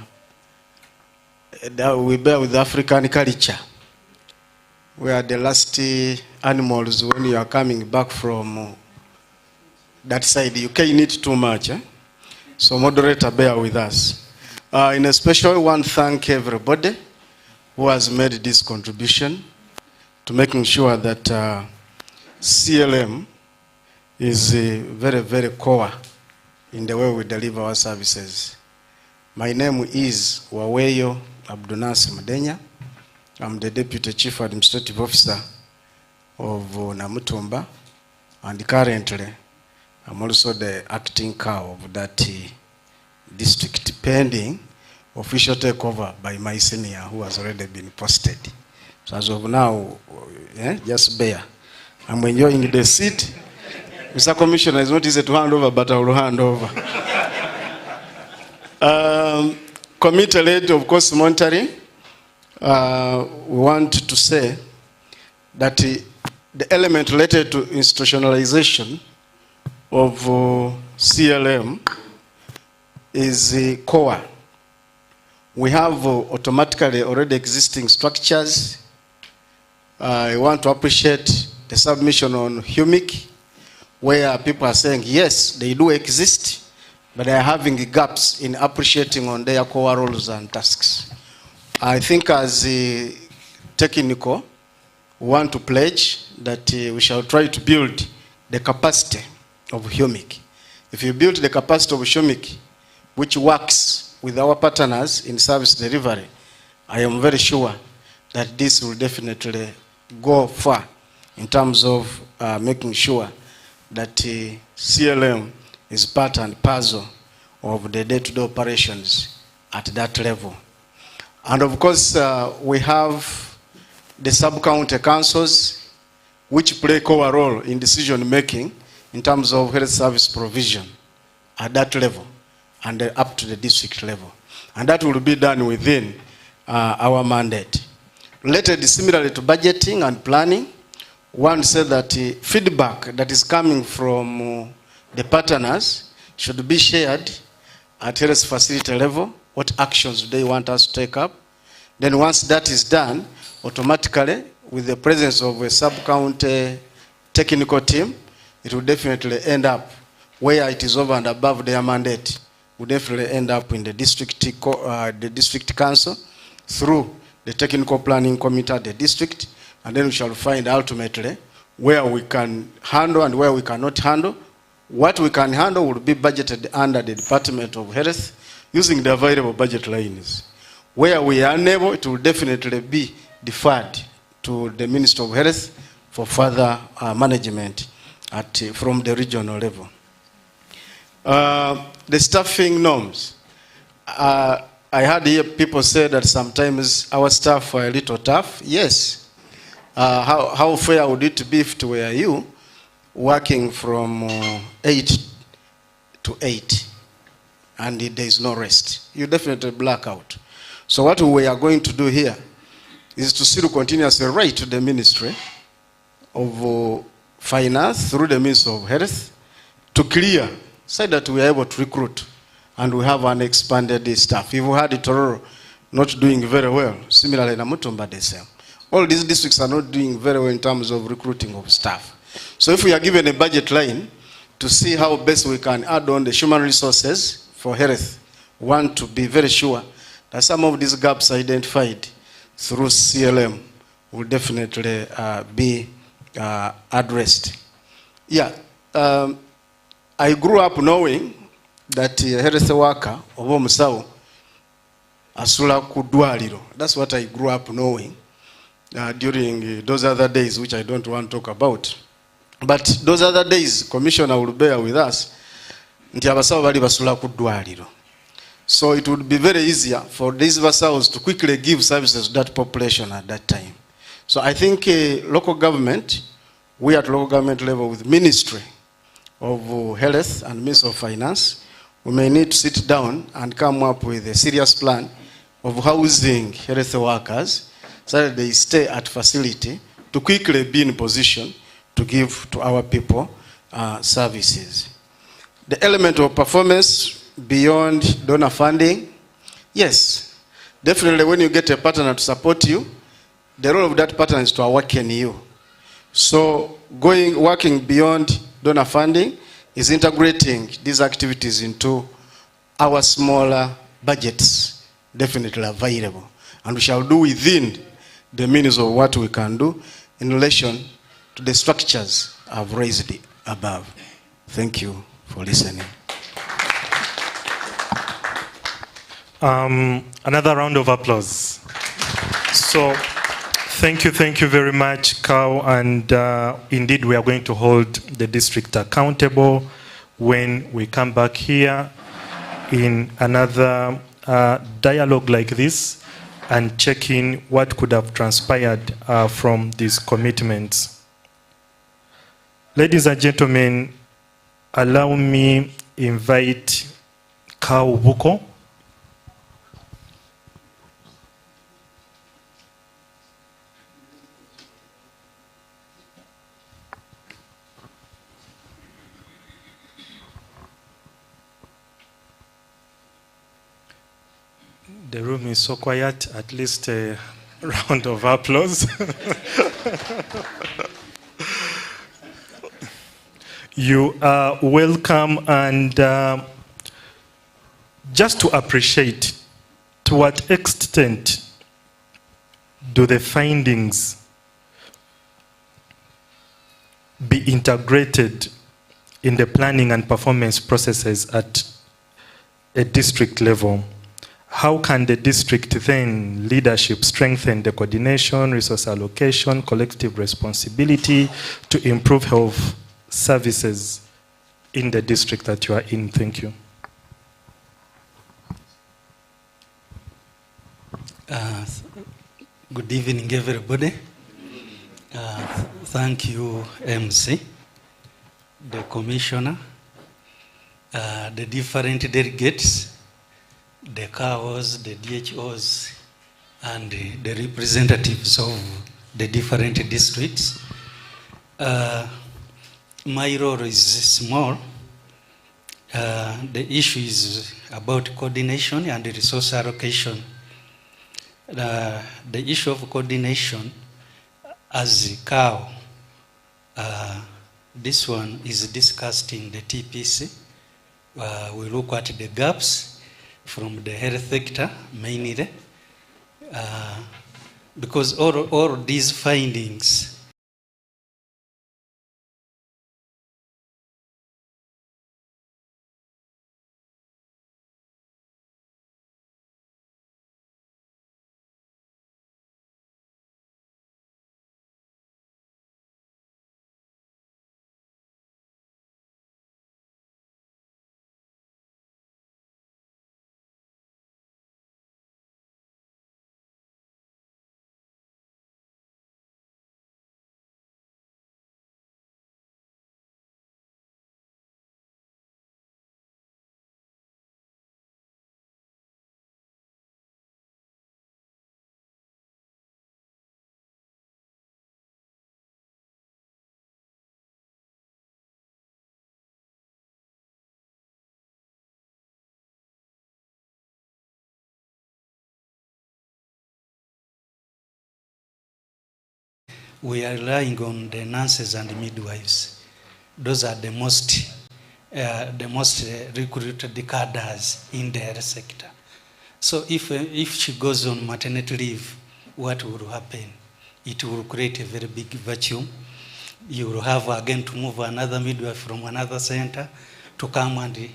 we bear with African culture. We are the last animals when you are coming back from that side. You can't eat too much. So moderator, bear with us. In a special, I want to thank everybody who has made this contribution to making sure that CLM is very, very core in the way we deliver our services. My name is Waweyo Abdunasi Mdenya. I'm the Deputy Chief Administrative Officer of Namutumba, and currently I'm also the acting cow of that district, pending official takeover by my senior who has already been posted. So as of now, just bear. I'm enjoying the seat. Mr. Commissioner, it's not easy to hand over, but I will hand over. Committee-led, of course, monitoring. We want to say that the element related to institutionalization of CLM is core. We have automatically already existing structures. I want to appreciate the submission on HUMIC, where people are saying, yes, they do exist, but they are having gaps in appreciating on their core roles and tasks. I think as a technical, we want to pledge that we shall try to build the capacity of HUMIC. If you build the capacity of HUMIC, which works with our partners in service delivery, I am very sure that this will definitely go far in terms of making sure that CLM is part and parcel of the day-to-day operations at that level. And of course, we have the sub-county councils, which play a core role in decision-making in terms of health service provision at that level and up to the district level. And that will be done within our mandate. Related similarly to budgeting and planning, one said that feedback that is coming from the partners should be shared at health facility level. What actions do they want us to take up? Then once that is done, automatically, with the presence of a sub-county technical team, it will definitely end up where it is over and above their mandate. Will definitely end up in the district council through the technical planning committee at the district, and then we shall find ultimately where we can handle and where we cannot handle. What we can handle will be budgeted under the Department of Health using the available budget lines. Where we are unable, it will definitely be deferred to the Minister of Health for further management from the regional level. The staffing norms. I heard here people say that sometimes our staff are a little tough. Yes. How fair would it be if it were you working from 8 to 8 and there is no rest? You definitely black out. So what we are going to do here is to still continuously write to the Ministry of Finance through the Ministry of Health to clear, so that we are able to recruit and we have an expanded staff. If we had Tororo not doing very well, similarly Namutumba the same. All these districts are not doing very well in terms of recruiting of staff. So if we are given a budget line to see how best we can add on the human resources for health, we want to be very sure that some of these gaps identified through CLM will definitely be addressed. Yeah, I grew up knowing that a health worker oba omusawo asula ku ddwaliro. That's what I grew up knowing during those other days, which I don't want to talk about. But those other days, Commissioner will bear with us, nti abasawo bali basula ku ddwaliro. So it would be very easier for these vassals to quickly give services to that population at that time. So I think local government, we at local government level with Ministry of Health and Ministry of Finance, we may need to sit down and come up with a serious plan of housing health workers so that they stay at facility to quickly be in position to give to our people services. The element of performance beyond donor funding, yes, definitely when you get a partner to support you, the role of that partner is to awaken you. So working beyond donor funding is integrating these activities into our smaller budgets, definitely available. And we shall do within the means of what we can do in relation to the structures I've raised above. Thank you for listening. Another round of applause. So, thank you very much, Kao, and indeed we are going to hold the district accountable when we come back here in another dialogue like this and check in what could have transpired from these commitments. Ladies and gentlemen, allow me invite Kao Buko. The room is so quiet, at least a round of applause. You are welcome, and just to appreciate to what extent do the findings be integrated in the planning and performance processes at a district level. How can the district then leadership strengthen the coordination, resource allocation, collective responsibility to improve health services in the district that you are in? Thank you. Good evening, everybody. Thank you, MC, the commissioner, the different delegates, the CAOs, the DHOs, and the representatives of the different districts. My role is small. The issue is about coordination and resource allocation. The issue of coordination, as CAO, this one is discussed in the TPC. We look at the gaps from the health sector mainly, because all these findings we are relying on the nurses and midwives. Those are the most recruited cadres in the health sector. So if she goes on maternity leave, what will happen? It will create a very big vacuum. You will have again to move another midwife from another center to come and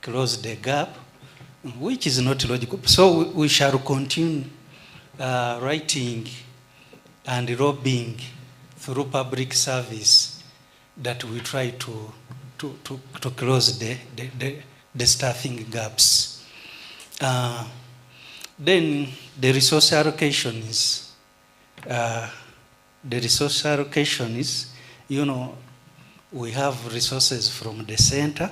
close the gap, which is not logical. So we shall continue writing and lobbying through public service that we try to close the staffing gaps. Then the resource allocation is, you know, we have resources from the center.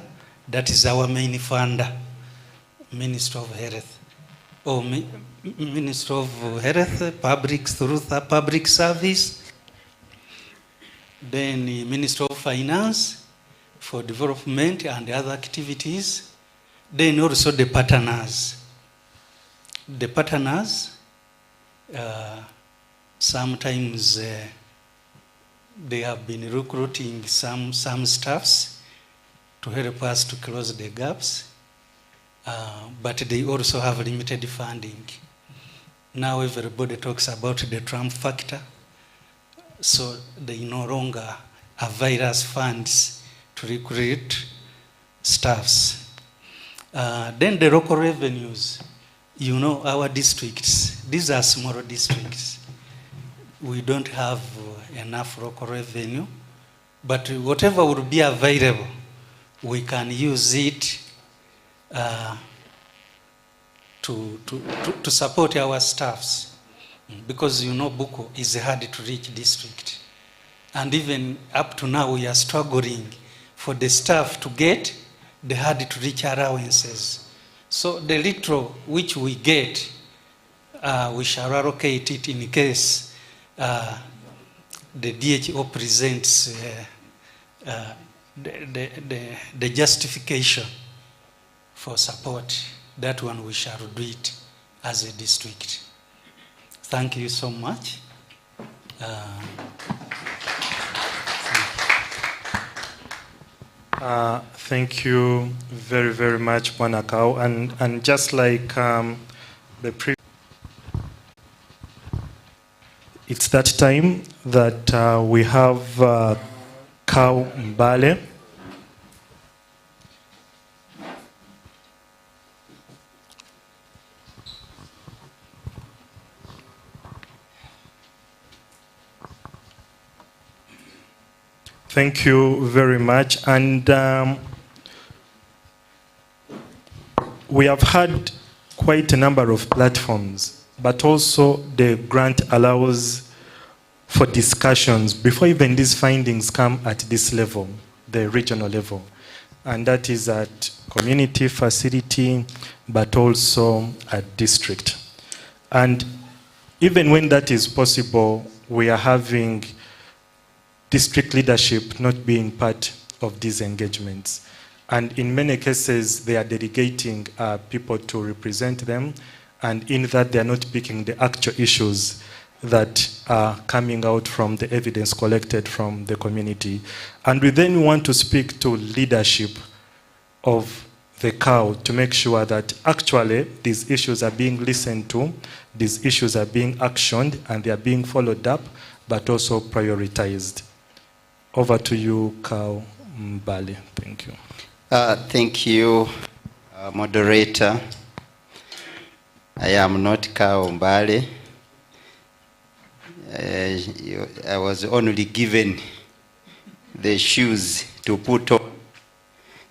That is our main funder, Minister of Health, or Minister of Health, public service. Then the Minister of Finance for development and other activities. Then also the partners. The partners, sometimes they have been recruiting some staffs to help us to close the gaps, but they also have limited funding. Now everybody talks about the Trump factor, so they no longer avail us funds to recruit staffs. Then the local revenues. You know, our districts, these are small districts. We don't have enough local revenue, but whatever will be available, we can use it to support our staffs. Because you know, Buko is a hard to reach district. And even up to now, we are struggling for the staff to get the hard to reach allowances. So the little which we get, we shall allocate it in case the DHO presents the justification for support. That one we shall do it as a district. Thank you so much. Thank you very, very much, Manakau. And just like the previous, it's that time that we have Kau Mbale. Thank you very much. And we have had quite a number of platforms, but also the grant allows for discussions before even these findings come at this level, the regional level. And that is at community, facility, but also at district. And even when that is possible, we are having district leadership not being part of these engagements. And in many cases, they are delegating people to represent them, and in that they are not picking the actual issues that are coming out from the evidence collected from the community. And we then want to speak to leadership of the cow to make sure that actually these issues are being listened to, these issues are being actioned, and they are being followed up, but also prioritized. Over to you, Kau Mbale. Thank you. Thank you, moderator. I am not Kau Mbale. I was only given the shoes to put on,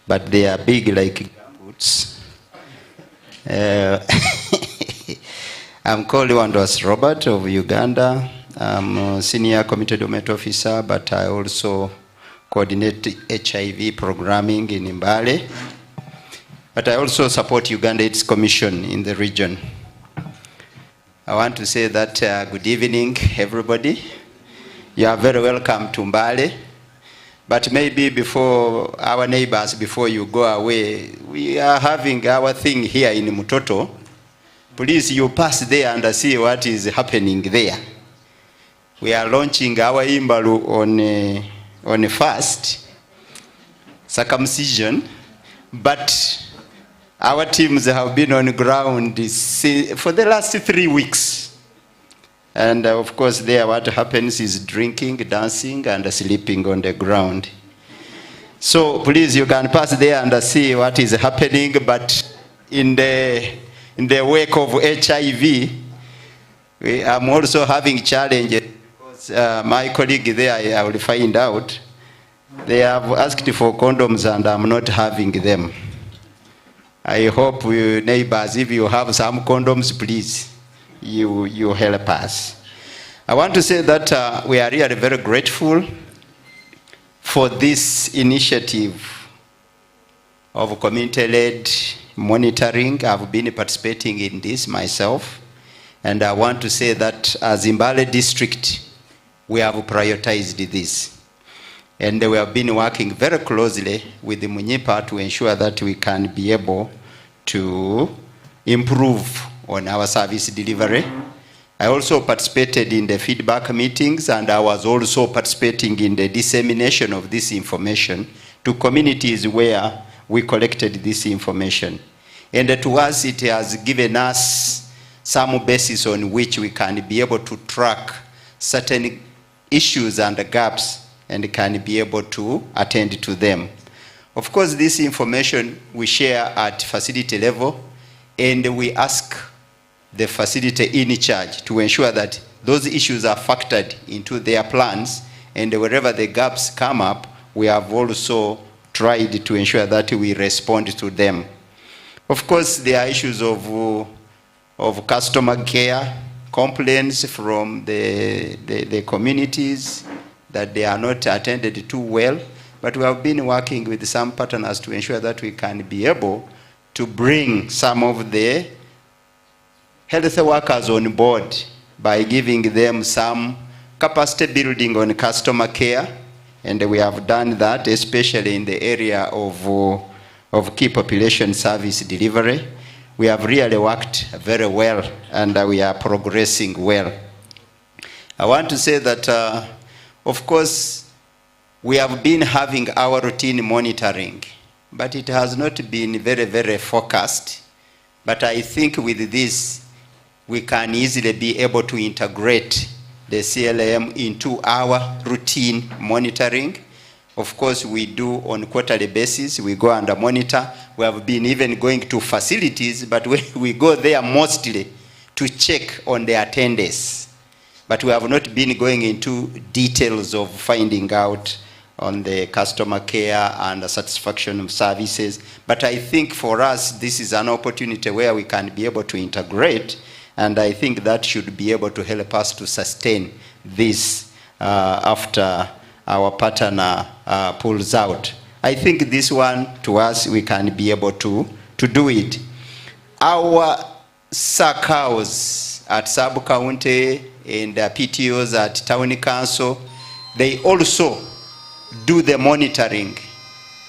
but they are big like boots. I'm called Wandos Robert of Uganda. I'm a senior community development officer, but I also coordinate HIV programming in Mbale. But I also support Uganda AIDS Commission in the region. I want to say that good evening, everybody. You are very welcome to Mbale. But maybe before our neighbors, before you go away, we are having our thing here in Mutoto. Please, you pass there and see what is happening there. We are launching our Imbalu on a fast circumcision, but our teams have been on the ground for the last 3 weeks. And of course there what happens is drinking, dancing, and sleeping on the ground. So please, you can pass there and see what is happening, but in the wake of HIV, I'm also having challenges because my colleague there, I will find out, they have asked for condoms and I'm not having them. I hope you neighbors, if you have some condoms, please, you help us. I want to say that we are really very grateful for this initiative of community-led monitoring. I've been participating in this myself, and I want to say that as Mbale district, we have prioritized this. And we have been working very closely with the Munyipa to ensure that we can be able to improve on our service delivery. I also participated in the feedback meetings, and I was also participating in the dissemination of this information to communities where we collected this information. And to us, it has given us some basis on which we can be able to track certain issues and gaps and can be able to attend to them. Of course, this information we share at facility level, and we ask the facility in charge to ensure that those issues are factored into their plans, and wherever the gaps come up, we have also tried to ensure that we respond to them. Of course, there are issues of customer care, complaints from the communities that they are not attended to well, but we have been working with some partners to ensure that we can be able to bring some of the health workers on board by giving them some capacity building on customer care, and we have done that, especially in the area of key population service delivery. We have really worked very well, and we are progressing well. I want to say that of course, we have been having our routine monitoring, but it has not been very, very focused. But I think with this, we can easily be able to integrate the CLM into our routine monitoring. Of course, we do on quarterly basis. We go and monitor. We have been even going to facilities, but we go there mostly to check on the attendance. But we have not been going into details of finding out on the customer care and the satisfaction of services. But I think for us, this is an opportunity where we can be able to integrate, and I think that should be able to help us to sustain this after our partner pulls out. I think this one, to us, we can be able to do it. Our SACCOs at sub-county and PTOs at town council, they also do the monitoring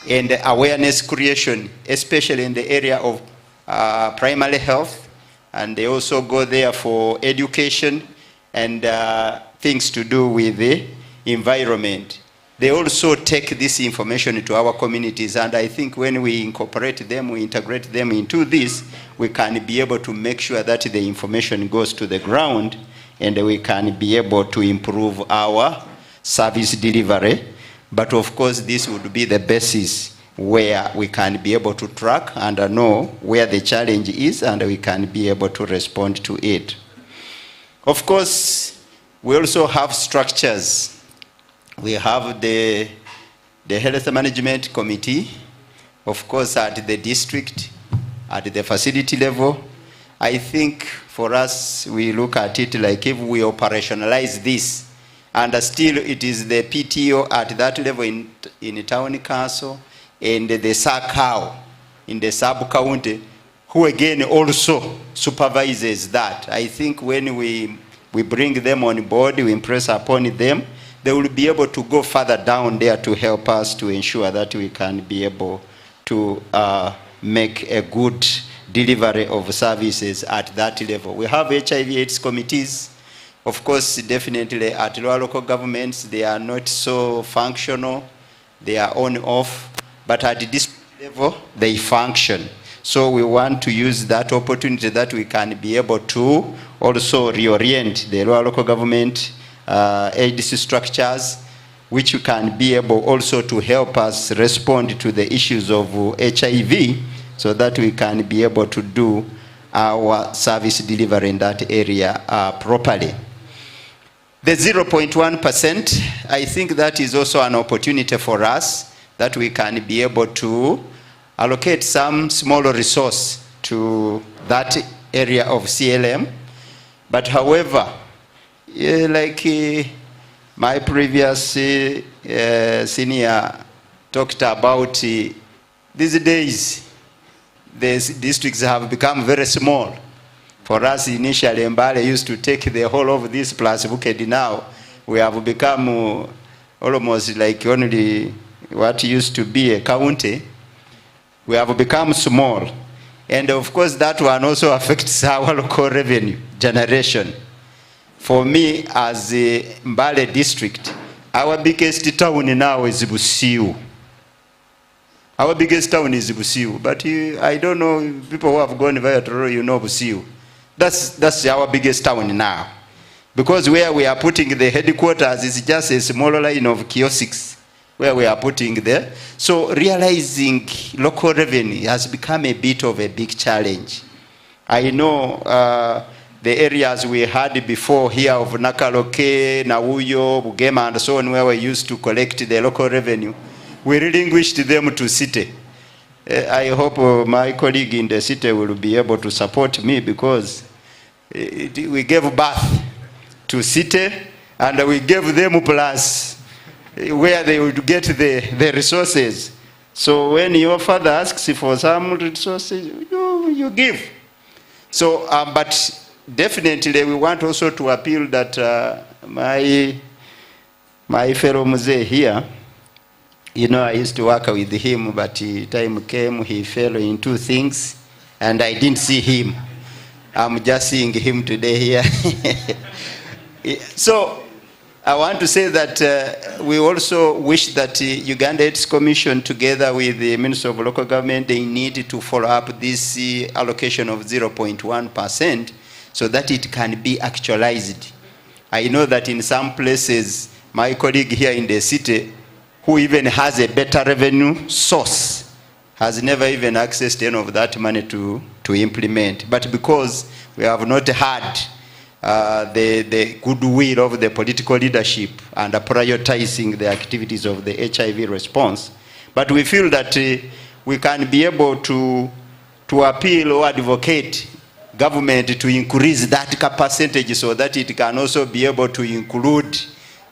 and awareness creation, especially in the area of primary health, and they also go there for education and things to do with the environment. They also take this information to our communities, and I think when we incorporate them, we integrate them into this, we can be able to make sure that the information goes to the ground, and we can be able to improve our service delivery. But of course, this would be the basis where we can be able to track and know where the challenge is, and we can be able to respond to it. Of course, we also have structures. We have the health management committee, of course, at the district, at the facility level. I think for us, we look at it like if we operationalize this, and still it is the PTO at that level in town council and the SACCO in the sub-county, who again also supervises that. I think when we bring them on board, we impress upon them, they will be able to go further down there to help us to ensure that we can be able to make a good delivery of services at that level. We have HIV/AIDS committees Of course, definitely at local governments, they are not so functional. They are on off, but at the district level, they function. So we want to use that opportunity that we can be able to also reorient the local government agency structures, which can be able also to help us respond to the issues of HIV, so that we can be able to do our service delivery in that area properly. The 0.1%, I think that is also an opportunity for us that we can be able to allocate some smaller resource to that area of CLM. But however, like my previous senior talked about, these days, these districts have become very small. For us, initially, Mbale used to take the whole of this plus Bukedi. Now, we have become almost like only what used to be a county. We have become small. And of course, that one also affects our local revenue generation. For me, as a Mbale district, our biggest town now is Busiu. Our biggest town is Busiu. But I don't know, people who have gone via Tororo, you know Busiu. That's our biggest town now. Because where we are putting the headquarters is just a smaller line of kiosks where we are putting there. So realizing local revenue has become a bit of a big challenge. I know the areas we had before here of Nakaloke, Nauyo, Bugema and so on, where we used to collect the local revenue, we relinquished them to city. I hope my colleague in the city will be able to support me, because we gave birth to city and we gave them plus where they would get the resources. So when your father asks for some resources, you give. So, but definitely we want also to appeal that my fellow Mzee here, you know, I used to work with him, but time came, he fell into things, and I didn't see him. I'm just seeing him today here. So I want to say that we also wish that Uganda AIDS Commission, together with the Minister of Local Government, they need to follow up this allocation of 0.1% so that it can be actualized. I know that in some places, my colleague here in the city, who even has a better revenue source, has never even accessed any of that money to implement. But because we have not had the goodwill of the political leadership and prioritizing the activities of the HIV response, but we feel that we can be able to appeal or advocate government to increase that percentage so that it can also be able to include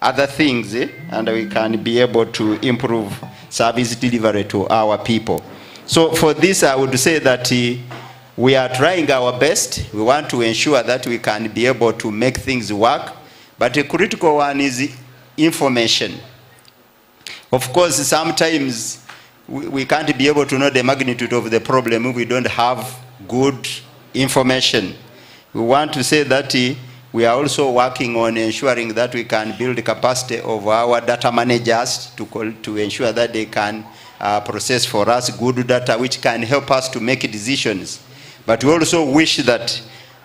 other things, and we can be able to improve service delivery to our people. So for this, I would say that we are trying our best. We want to ensure that we can be able to make things work, but a critical one is information. Of course, sometimes we can't be able to know the magnitude of the problem if we don't have good information. We want to say that we are also working on ensuring that we can build the capacity of our data managers to ensure that they can process for us good data which can help us to make decisions. But we also wish that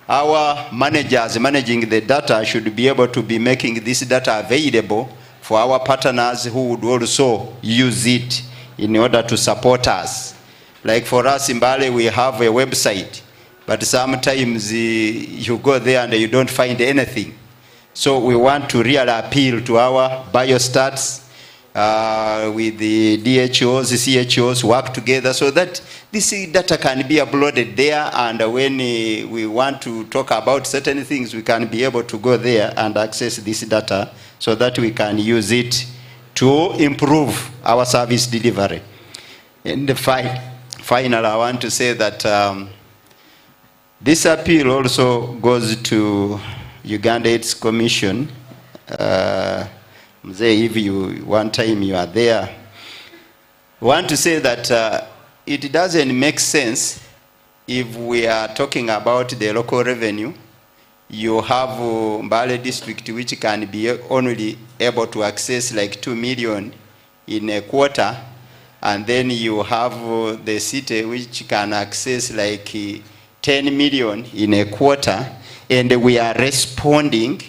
our managers managing the data should be able to be making this data available for our partners who would also use it in order to support us. Like for us in Mbale, we have a website, but sometimes you go there and you don't find anything. So we want to really appeal to our biostats with the DHOs, CHOs work together so that this data can be uploaded there, and when we want to talk about certain things, we can be able to go there and access this data so that we can use it to improve our service delivery. In the final, I want to say that this appeal also goes to Uganda AIDS Commission. If you one time you are there, I want to say that it doesn't make sense if we are talking about the local revenue you have Mbale district which can be only able to access like 2 million in a quarter, and then you have the city which can access like 10 million in a quarter, and we are responding,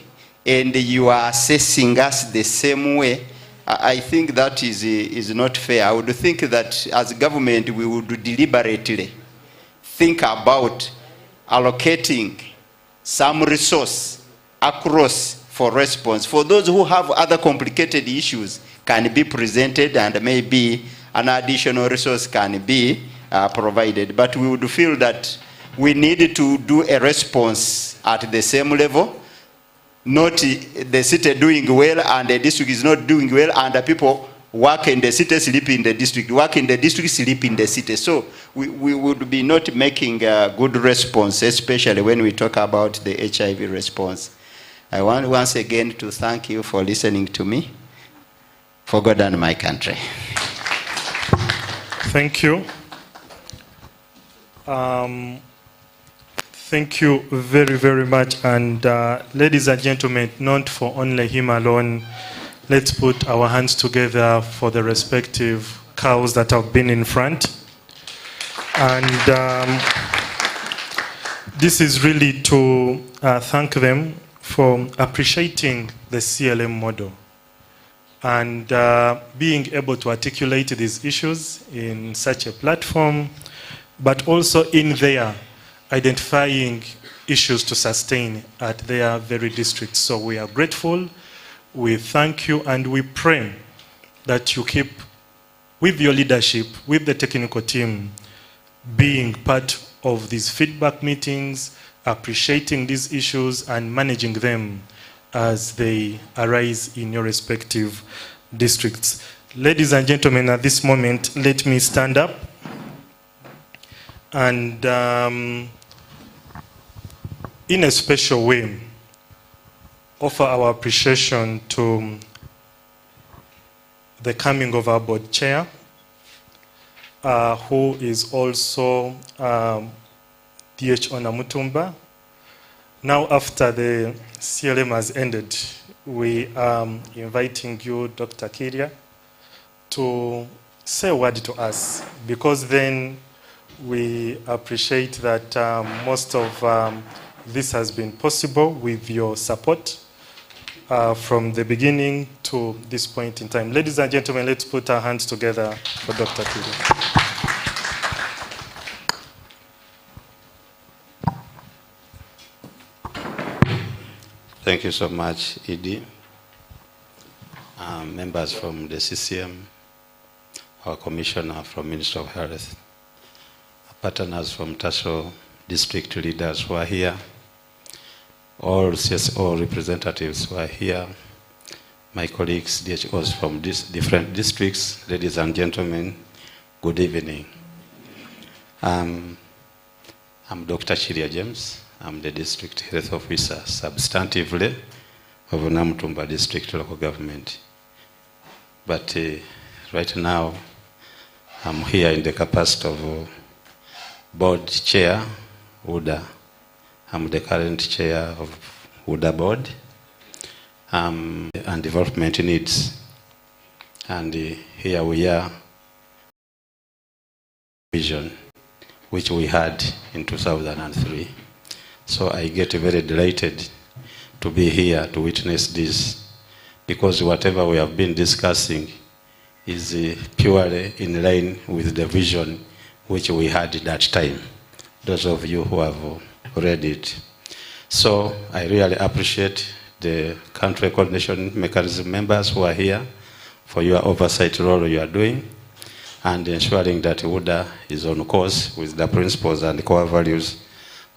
and you are assessing us the same way. I think that is not fair. I would think that as government we would deliberately think about allocating some resource across for response. For those who have other complicated issues can be presented, and maybe an additional resource can be provided. But we would feel that we need to do a response at the same level, not the city doing well and the district is not doing well, and the people work in the city, sleep in the district, work in the district, sleep in the city. So we would be not making a good response, especially when we talk about the HIV response. I want once again to thank you for listening to me, for God and my country. Thank you. Thank you very, very much. And ladies and gentlemen, not for only him alone, let's put our hands together for the respective cows that have been in front. And this is really to thank them for appreciating the CLM model and being able to articulate these issues in such a platform, but also in their identifying issues to sustain at their very districts. So we are grateful, we thank you, and we pray that you keep, with your leadership, with the technical team, being part of these feedback meetings, appreciating these issues and managing them as they arise in your respective districts. Ladies and gentlemen, at this moment, let me stand up and in a special way offer our appreciation to the coming of our board chair, who is also D.H. Onamutumba. Now, after the CLM has ended, we are inviting you, Dr. Kiria, to say a word to us, because then we appreciate that most of this has been possible with your support from the beginning to this point in time. Ladies and gentlemen, let's put our hands together for Dr. Kiria. Thank you so much, Edie. Members from the CCM, our commissioner from Ministry of Health, partners from Taso district leaders who are here, all CSO representatives who are here, my colleagues, DHOs from different districts, ladies and gentlemen, good evening. I'm Dr. Chiria James. I'm the district health officer substantively of Namutumba district local government. But right now, I'm here in the capacity of board chair, Udha. I'm the current chair of Udha board and development needs. And here we are, vision, which we had in 2003. So I get very delighted to be here to witness this, because whatever we have been discussing is purely in line with the vision which we had at that time, those of you who have read it. So I really appreciate the country coordination mechanism members who are here for your oversight role you are doing and ensuring that Udha is on course with the principles and core values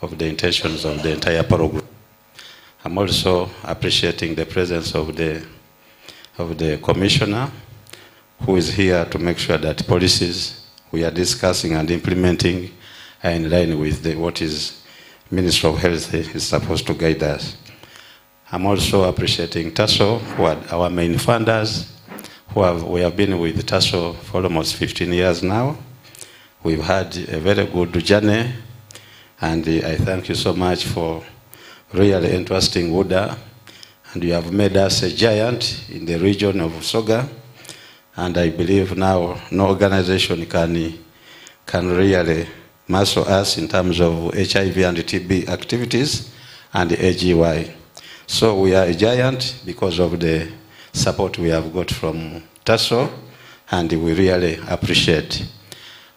of the intentions of the entire program. I'm also appreciating the presence of the commissioner, who is here to make sure that policies we are discussing and implementing are in line with what is Ministry of Health is supposed to guide us. I'm also appreciating TASO, who are our main funders, we have been with TASO for almost 15 years now. We've had a very good journey, and I thank you so much for really entrusting Udha, and you have made us a giant in the region of Soga. And I believe now no organization can really muscle us in terms of HIV and TB activities and AGY. So we are a giant because of the support we have got from TASO, and we really appreciate.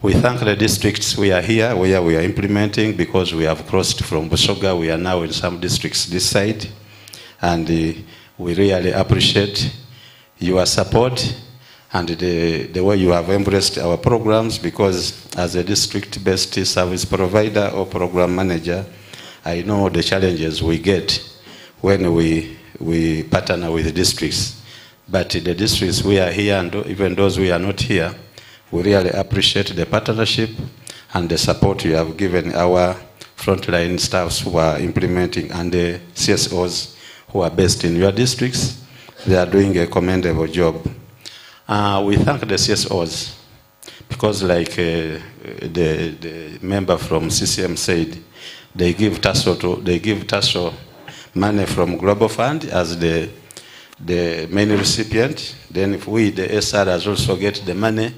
We thank the districts we are here, where we are implementing, because we have crossed from Busoga. We are now in some districts this side, and we really appreciate your support and the way you have embraced our programs, because as a district-based service provider or program manager, I know the challenges we get when we partner with the districts. But the districts we are here, and even those we are not here, we really appreciate the partnership and the support you have given our frontline staffs who are implementing, and the CSOs who are based in your districts. They are doing a commendable job. We thank the CSOs because, like the member from CCM said, they give TASO money from Global Fund as the main recipient. Then if we, the SRs, also get the money,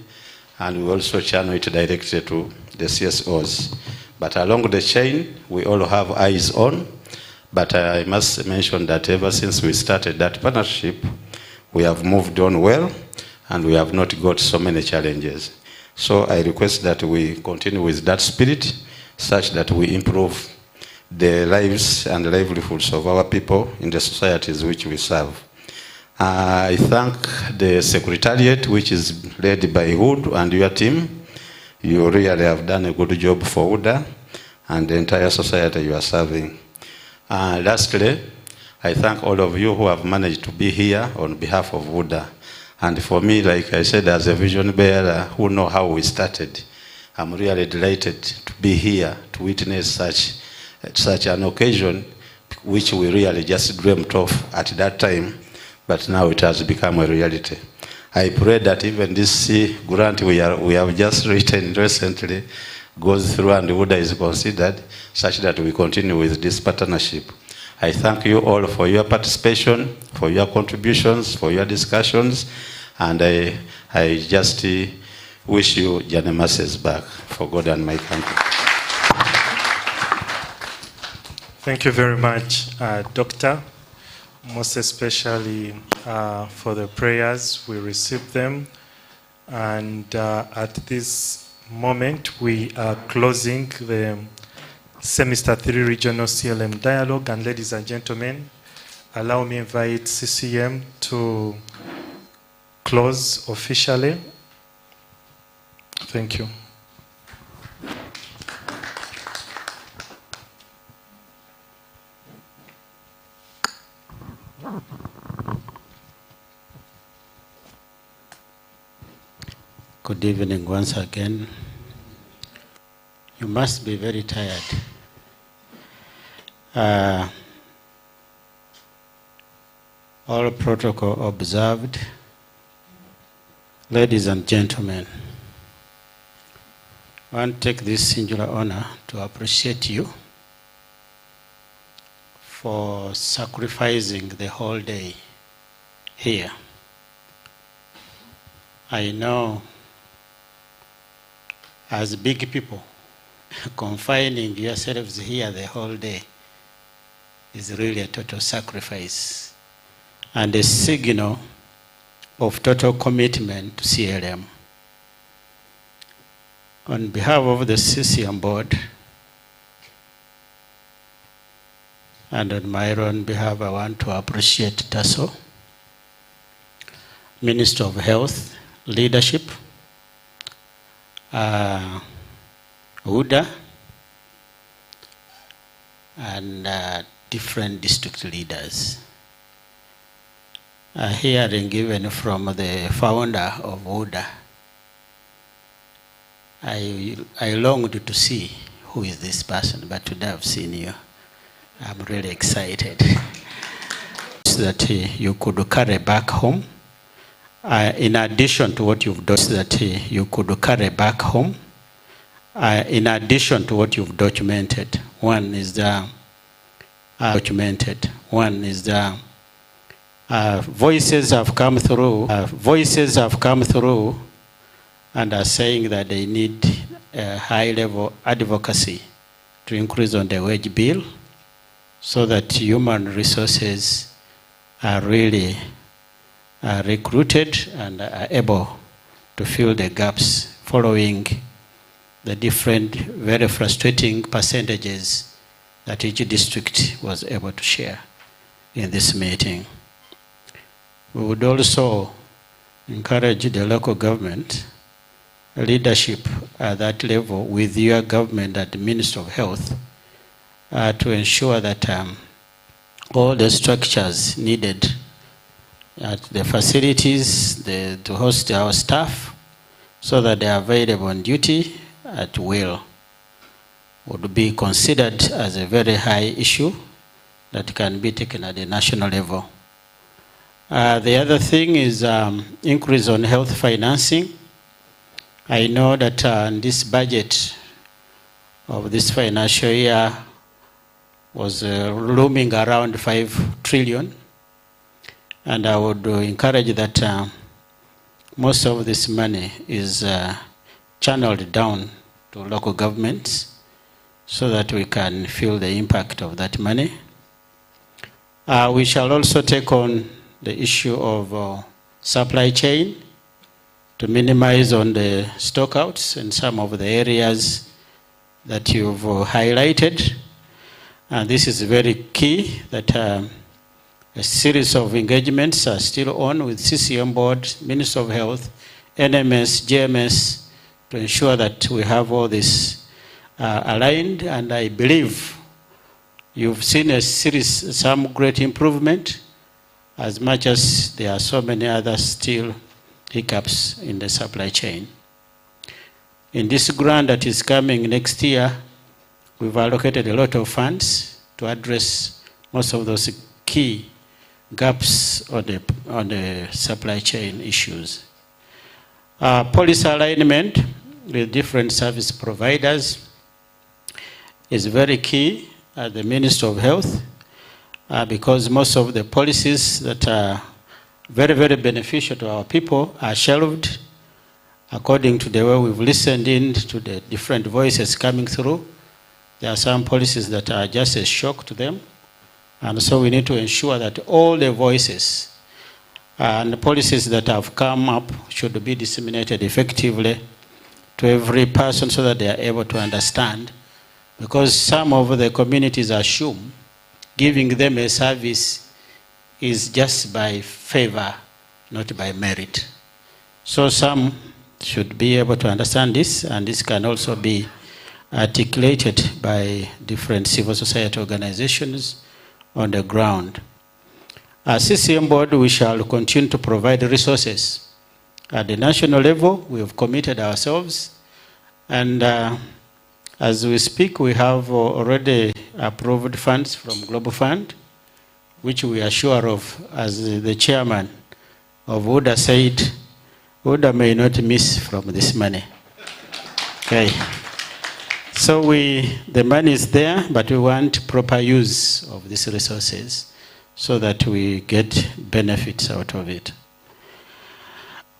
and we also channel it directly to the CSOs. But along the chain, we all have eyes on. But I must mention that ever since we started that partnership, we have moved on well, and we have not got so many challenges. So I request that we continue with that spirit, such that we improve the lives and livelihoods of our people in the societies which we serve. I thank the Secretariat, which is led by Hood and your team. You really have done a good job for Udha and the entire society you are serving. Lastly, I thank all of you who have managed to be here on behalf of Udha. And for me, like I said, as a vision bearer who know how we started, I'm really delighted to be here to witness such an occasion, which we really just dreamt of at that time, but now it has become a reality. I pray that even this grant we have just written recently goes through and Udha is considered, such that we continue with this partnership. I thank you all for your participation, for your contributions, for your discussions, and I just wish you Johnny Masses back for God and my country. Thank you very much, Doctor, most especially for the prayers. We received them, and at this moment we are closing the Semester 3 Regional CLM Dialogue. And ladies and gentlemen, allow me to invite CCM to close officially. Thank you. Good evening once again. You must be very tired. All protocol observed. Ladies and gentlemen, I want to take this singular honor to appreciate you for sacrificing the whole day here. I know as big people, confining yourselves here the whole day is really a total sacrifice and a signal of total commitment to CLM. On behalf of the CCM board and on my own behalf, I want to appreciate TASO, Minister of Health, Leadership, Udha, and different district leaders. Hearing given from the founder of Udha, I longed to see who is this person, but today I've seen you. I'm really excited that you could carry back home. In addition to what you've done, that you could carry back home. In addition to what you've documented, one is documented. One is the voices have come through and are saying that they need a high-level advocacy to increase on the wage bill so that human resources are really recruited and are able to fill the gaps following the different, very frustrating percentages that each district was able to share in this meeting. We would also encourage the local government leadership at that level with your government at the Ministry of Health to ensure that all the structures needed at the facilities to host our staff so that they are available on duty at will would be considered as a very high issue that can be taken at the national level. The other thing is increase on health financing. I know that in this budget of this financial year was looming around 5 trillion. And I would encourage that most of this money is channeled down to local governments so that we can feel the impact of that money. We shall also take on the issue of supply chain to minimize on the stockouts in some of the areas that you've highlighted. And this is very key that a series of engagements are still on with CCM Board, Ministry of Health, NMS, GMS, to ensure that we have all this aligned. And I believe you've seen some great improvement, as much as there are so many other still hiccups in the supply chain. In this grant that is coming next year, we've allocated a lot of funds to address most of those key gaps on the supply chain issues. Policy alignment with different service providers is very key at the Ministry of Health because most of the policies that are very, very beneficial to our people are shelved according to the way we've listened in to the different voices coming through. There are some policies that are just a shock to them. And so we need to ensure that all the voices and the policies that have come up should be disseminated effectively to every person so that they are able to understand. Because some of the communities assume giving them a service is just by favor, not by merit. So some should be able to understand this, and this can also be articulated by different civil society organizations on the ground. As CCM Board, we shall continue to provide resources. At the national level, we have committed ourselves, and as we speak, we have already approved funds from Global Fund, which we are sure of, as the chairman of Udha said, Udha may not miss from this money. Okay. So the money is there, but we want proper use of these resources so that we get benefits out of it.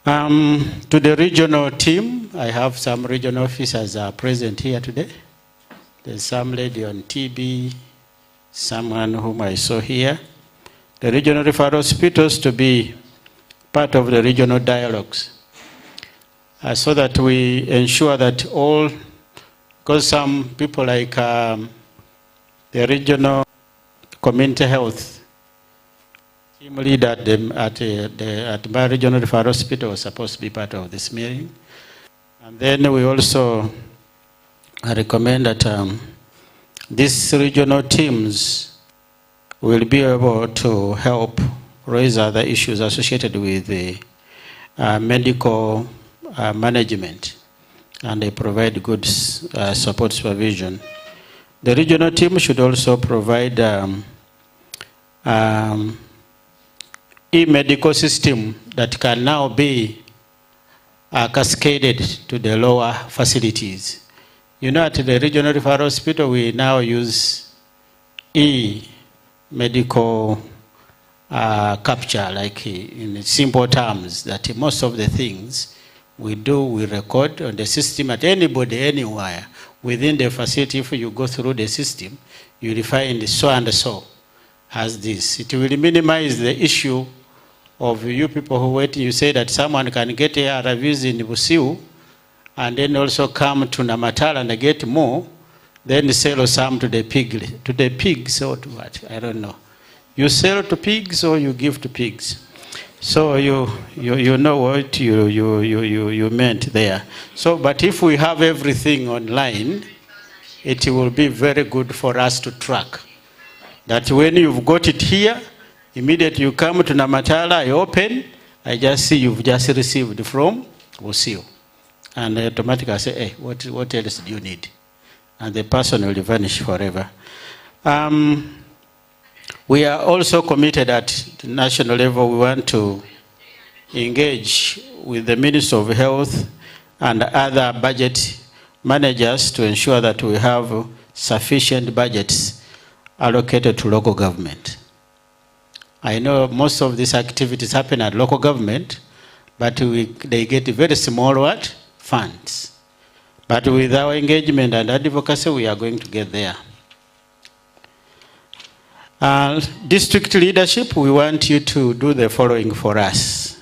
To the regional team, I have some regional officers are present here today. There's some lady on TB, someone whom I saw here. The regional referral hospitals to be part of the regional dialogues so that we ensure that all, because some people like the regional community health team leader at my regional referral hospital was supposed to be part of this meeting. And then we also recommend that these regional teams will be able to help raise other issues associated with the medical management, and they provide good support supervision. The regional team should also provide e-medical system that can now be cascaded to the lower facilities. You know, at the regional referral hospital, we now use medical capture, like in simple terms, that most of the things we do, we record on the system at anybody, anywhere, within the facility. If you go through the system, you will find so and so has this. It will minimize the issue of you people who wait. You say that someone can get ARVs in Busiu and then also come to Namatala and get more, then sell some to the pigs or to what? I don't know. You sell to pigs or you give to pigs. So you know what you meant there. So, but if we have everything online, it will be very good for us to track. That when you've got it here, immediately you come to Namatala, I open, I just see you've just received from Busiu. And automatically I say, hey, what else do you need? And the person will vanish forever. We are also committed at the national level. We want to engage with the Minister of Health and other budget managers to ensure that we have sufficient budgets allocated to local government. I know most of these activities happen at local government, but they get very small funds. But with our engagement and advocacy, we are going to get there. District leadership, we want you to do the following for us.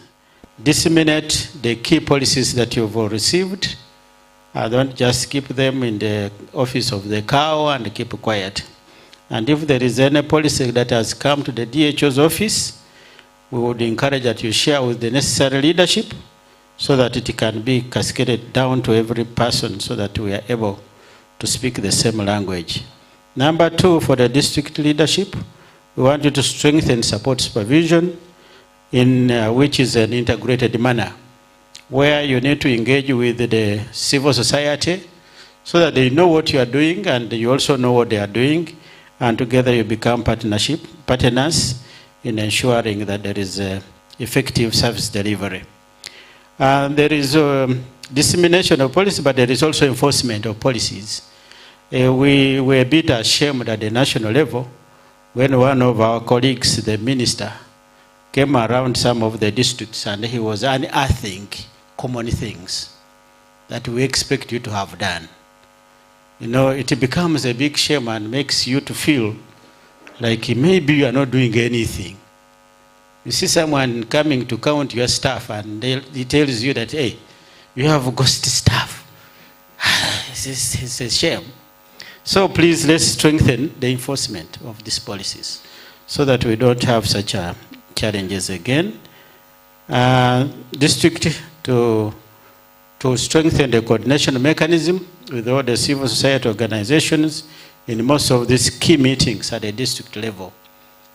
Disseminate the key policies that you've received. Don't just keep them in the office of the cow and keep quiet. And if there is any policy that has come to the DHO's office, we would encourage that you share with the necessary leadership so that it can be cascaded down to every person so that we are able to speak the same language. Number 2, for the district leadership, we want you to strengthen support supervision, in which is an integrated manner, where you need to engage with the civil society so that they know what you are doing and you also know what they are doing, and together you become partners in ensuring that there is effective service delivery. There is dissemination of policy, but there is also enforcement of policies. We were a bit ashamed at the national level when one of our colleagues, the minister, came around some of the districts and he was unearthing common things that we expect you to have done. You know, it becomes a big shame and makes you to feel like maybe you are not doing anything. You see someone coming to count your stuff and he tells you that, hey, you have ghost stuff. It's a shame. So please, let's strengthen the enforcement of these policies so that we don't have such challenges again. District to strengthen the coordination mechanism with all the civil society organizations in most of these key meetings at the district level.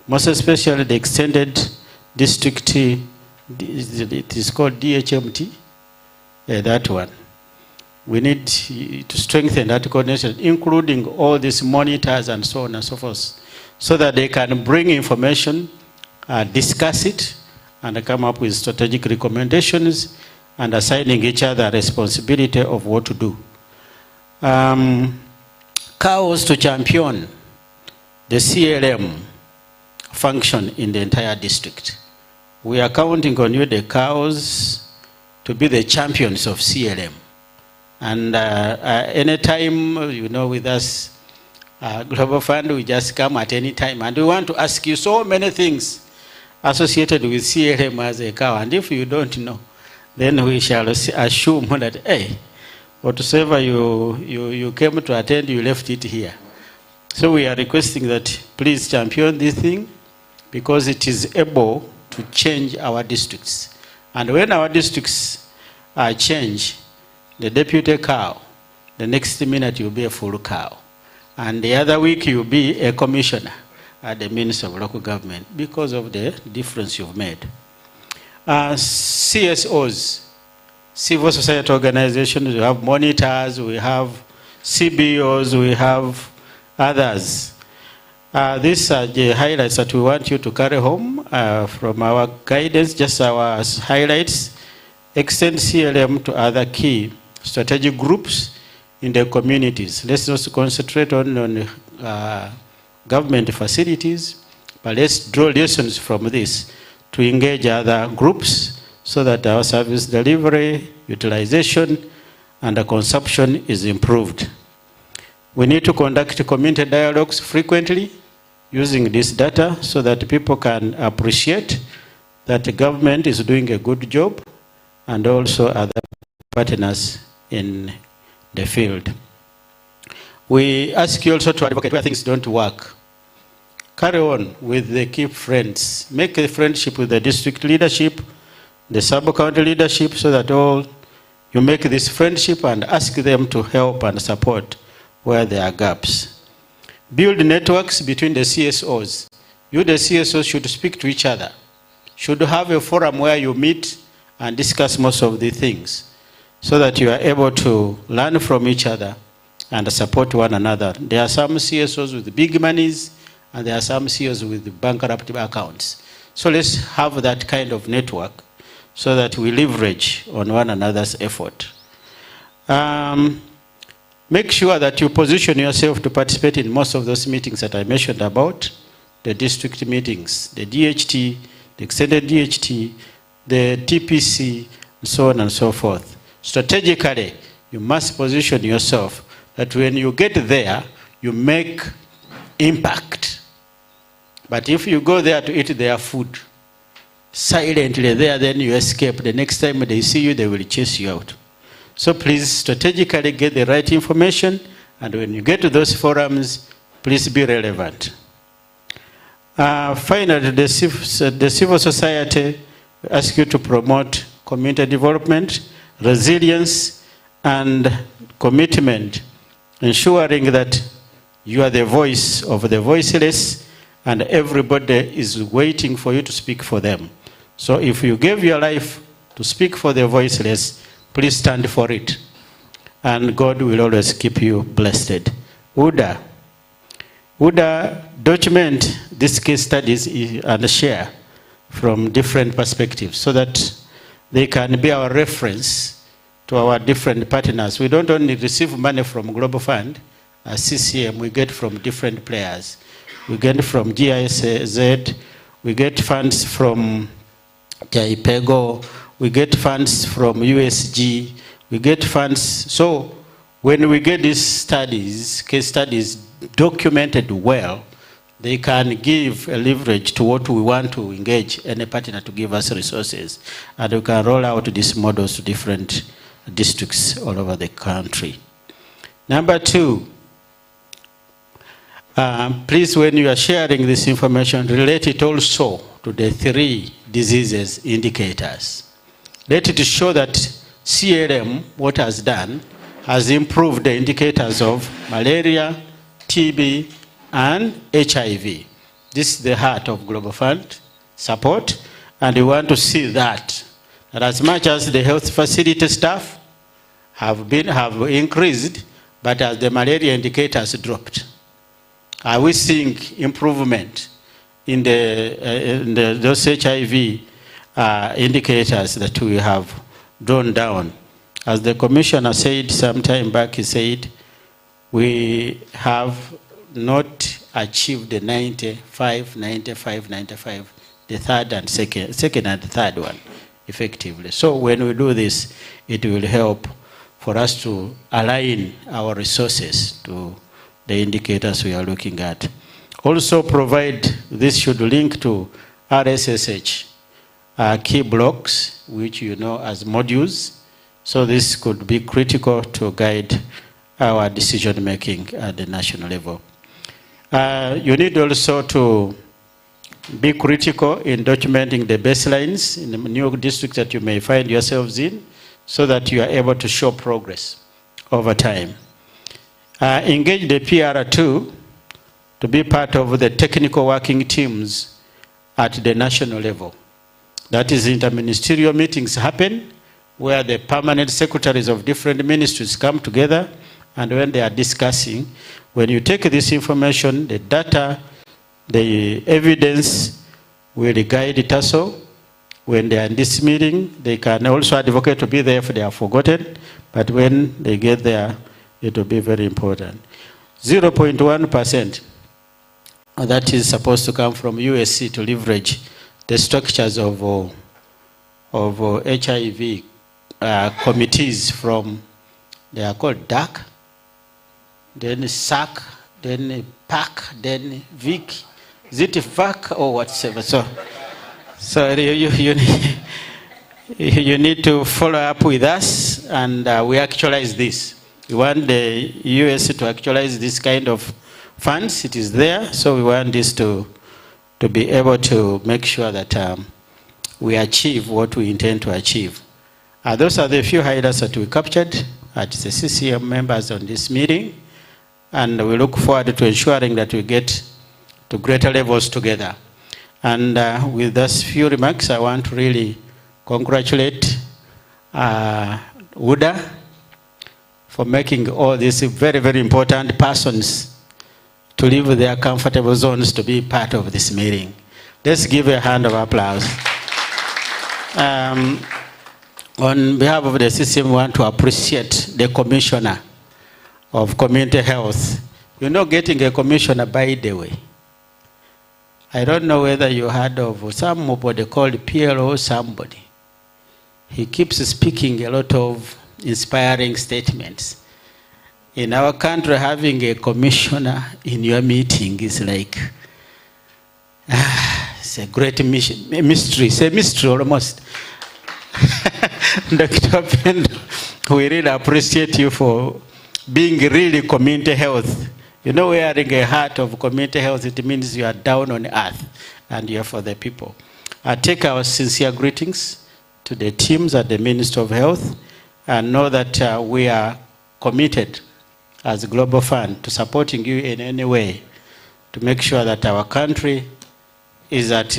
Most especially the extended district, it is called DHMT, that one. We need to strengthen that coordination, including all these monitors and so on and so forth, so that they can bring information, discuss it, and come up with strategic recommendations and assigning each other responsibility of what to do. COWs to champion the CLM function in the entire district. We are counting on you, the COWs, to be the champions of CLM. And anytime, you know, with us, Global Fund, we just come at any time. And we want to ask you so many things associated with CLM as a cow. And if you don't know, then we shall assume that, hey, whatsoever you came to attend, you left it here. So we are requesting that please champion this thing because it is able to change our districts. And when our districts change, the deputy cow, the next minute you'll be a full cow. And the other week you'll be a commissioner at the Ministry of Local Government because of the difference you've made. CSOs, civil society organizations, we have monitors, we have CBOs, we have others. These are the highlights that we want you to carry home from our guidance, just our highlights. Extend CLM to other key strategic groups in the communities. Let's also concentrate on government facilities But let's draw lessons from this to engage other groups so that our service delivery, utilization, and the consumption is improved. We need to conduct community dialogues frequently using this data so that people can appreciate that the government is doing a good job and also other partners in the field. We ask you also to advocate where things don't work. Carry on with the keep friends. Make a friendship with the district leadership, the sub-county leadership, so that all you make this friendship and ask them to help and support where there are gaps. Build networks between the CSOs. You, the CSOs, should speak to each other. Should have a forum where you meet and discuss most of the things so that you are able to learn from each other and support one another. There are some CSOs with big monies and there are some CSOs with bankrupt accounts. So let's have that kind of network so that we leverage on one another's effort. Make sure that you position yourself to participate in most of those meetings that I mentioned about, the district meetings, the DHT, the extended DHT, the TPC, and so on and so forth. Strategically, you must position yourself that when you get there, you make impact. But if you go there to eat their food, silently there, then you escape. The next time they see you, they will chase you out. So please strategically get the right information, and when you get to those forums, please be relevant. Finally, the civil society asks you to promote community development, resilience, and commitment, ensuring that you are the voice of the voiceless and everybody is waiting for you to speak for them. So if you gave your life to speak for the voiceless, please stand for it. And God will always keep you blessed. Udha, document these case studies and share from different perspectives so that they can be our reference to our different partners. We don't only receive money from Global Fund, as CCM, we get from different players. We get from GIZ, we get funds from JIPEGO, we get funds from USG, we get funds. So when we get these studies, case studies documented well, they can give a leverage to what we want to engage any partner to give us resources. And we can roll out these models to different districts all over the country. Number two, please, when you are sharing this information, relate it also to the 3 diseases indicators. Let it show that CLM, what has done, has improved the indicators of malaria, TB, and HIV. This is the heart of Global Fund support, and we want to see that as much as the health facility staff have increased, but as the malaria indicators dropped. Are we seeing improvement in those HIV indicators that we have drawn down? As the commissioner said some time back, he said, we have not achieved the 95, 95, 95, the third and second and third one effectively. So when we do this, it will help for us to align our resources to the indicators we are looking at. Also provide, this should link to RSSH, key blocks, which you know as modules. So this could be critical to guide our decision making at the national level. You need also to be critical in documenting the baselines in the new districts that you may find yourselves in, so that you are able to show progress over time. Engage the PR2 to be part of the technical working teams at the national level. That is, interministerial meetings happen where the permanent secretaries of different ministries come together, and when they are discussing, when you take this information, the data, the evidence will guide TASO. When they are in this meeting, they can also advocate to be there if they are forgotten, but when they get there, it will be very important. 0.1% that is supposed to come from USC to leverage the structures of HIV committees from, they are called DAC, then SAC, then PAC, then VIC. Is it VAC or whatever? So you need to follow up with us, and we actualize this. We want the US to actualize this kind of funds. It is there, so we want this to be able to make sure that we achieve what we intend to achieve. Those are the few highlights that we captured at the CCM members on this meeting, and we look forward to ensuring that we get to greater levels together. And with those few remarks, I want to really congratulate Udha for making all these very, very important persons to leave their comfortable zones to be part of this meeting. Let's give a hand of applause. On behalf of the system, we want to appreciate the Commissioner of Community Health. You know, getting a commissioner, by the way, I don't know whether you heard of somebody called PLO somebody. He keeps speaking a lot of inspiring statements. In our country, having a commissioner in your meeting is like, it's a great mystery. It's a mystery almost. Dr. Pendo, we really appreciate you for being really community health. You know, wearing a hat of community health, it means you are down on earth and you are for the people. I take our sincere greetings to the teams at the Ministry of Health, and know that we are committed as a Global Fund to supporting you in any way to make sure that our country is at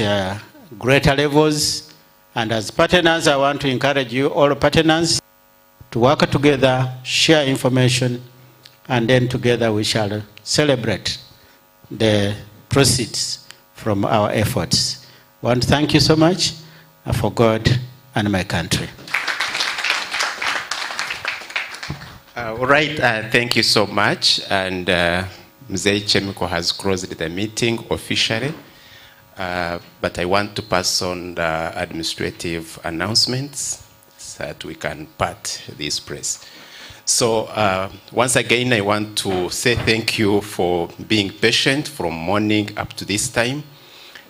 greater levels. And as partners, I want to encourage you, all partners, to work together, share information, and then together we shall celebrate the proceeds from our efforts. I want to thank you so much for God and my country. All right, thank you so much. And Mzee Chemiko has closed the meeting officially. But I want to pass on the administrative announcements so that we can part this press. So once again, I want to say thank you for being patient from morning up to this time.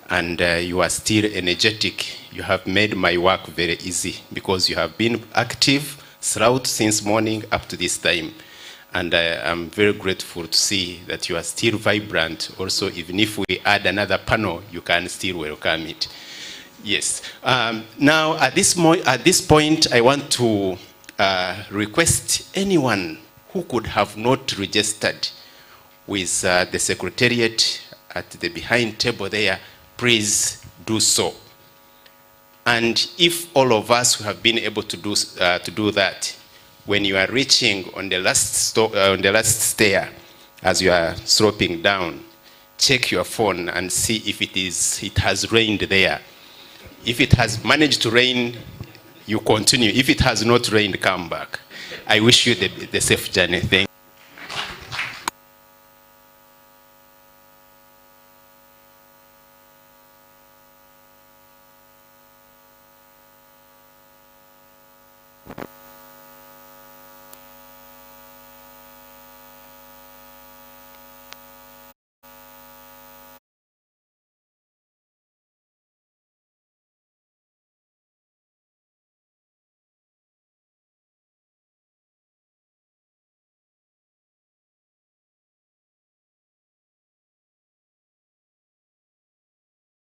And you are still energetic. You have made my work very easy because you have been active throughout since morning up to this time. And I'm very grateful to see that you are still vibrant. Also, even if we add another panel, you can still welcome it. Yes. Now, at this point, I want to request anyone who could have not registered with the Secretariat at the behind table there, please do so. And if all of us who have been able to do that, when you are reaching on the last stair, as you are sloping down, check your phone and see if it has rained there. If it has managed to rain, you continue. If it has not rained, come back. I wish you the safe journey. Thank you.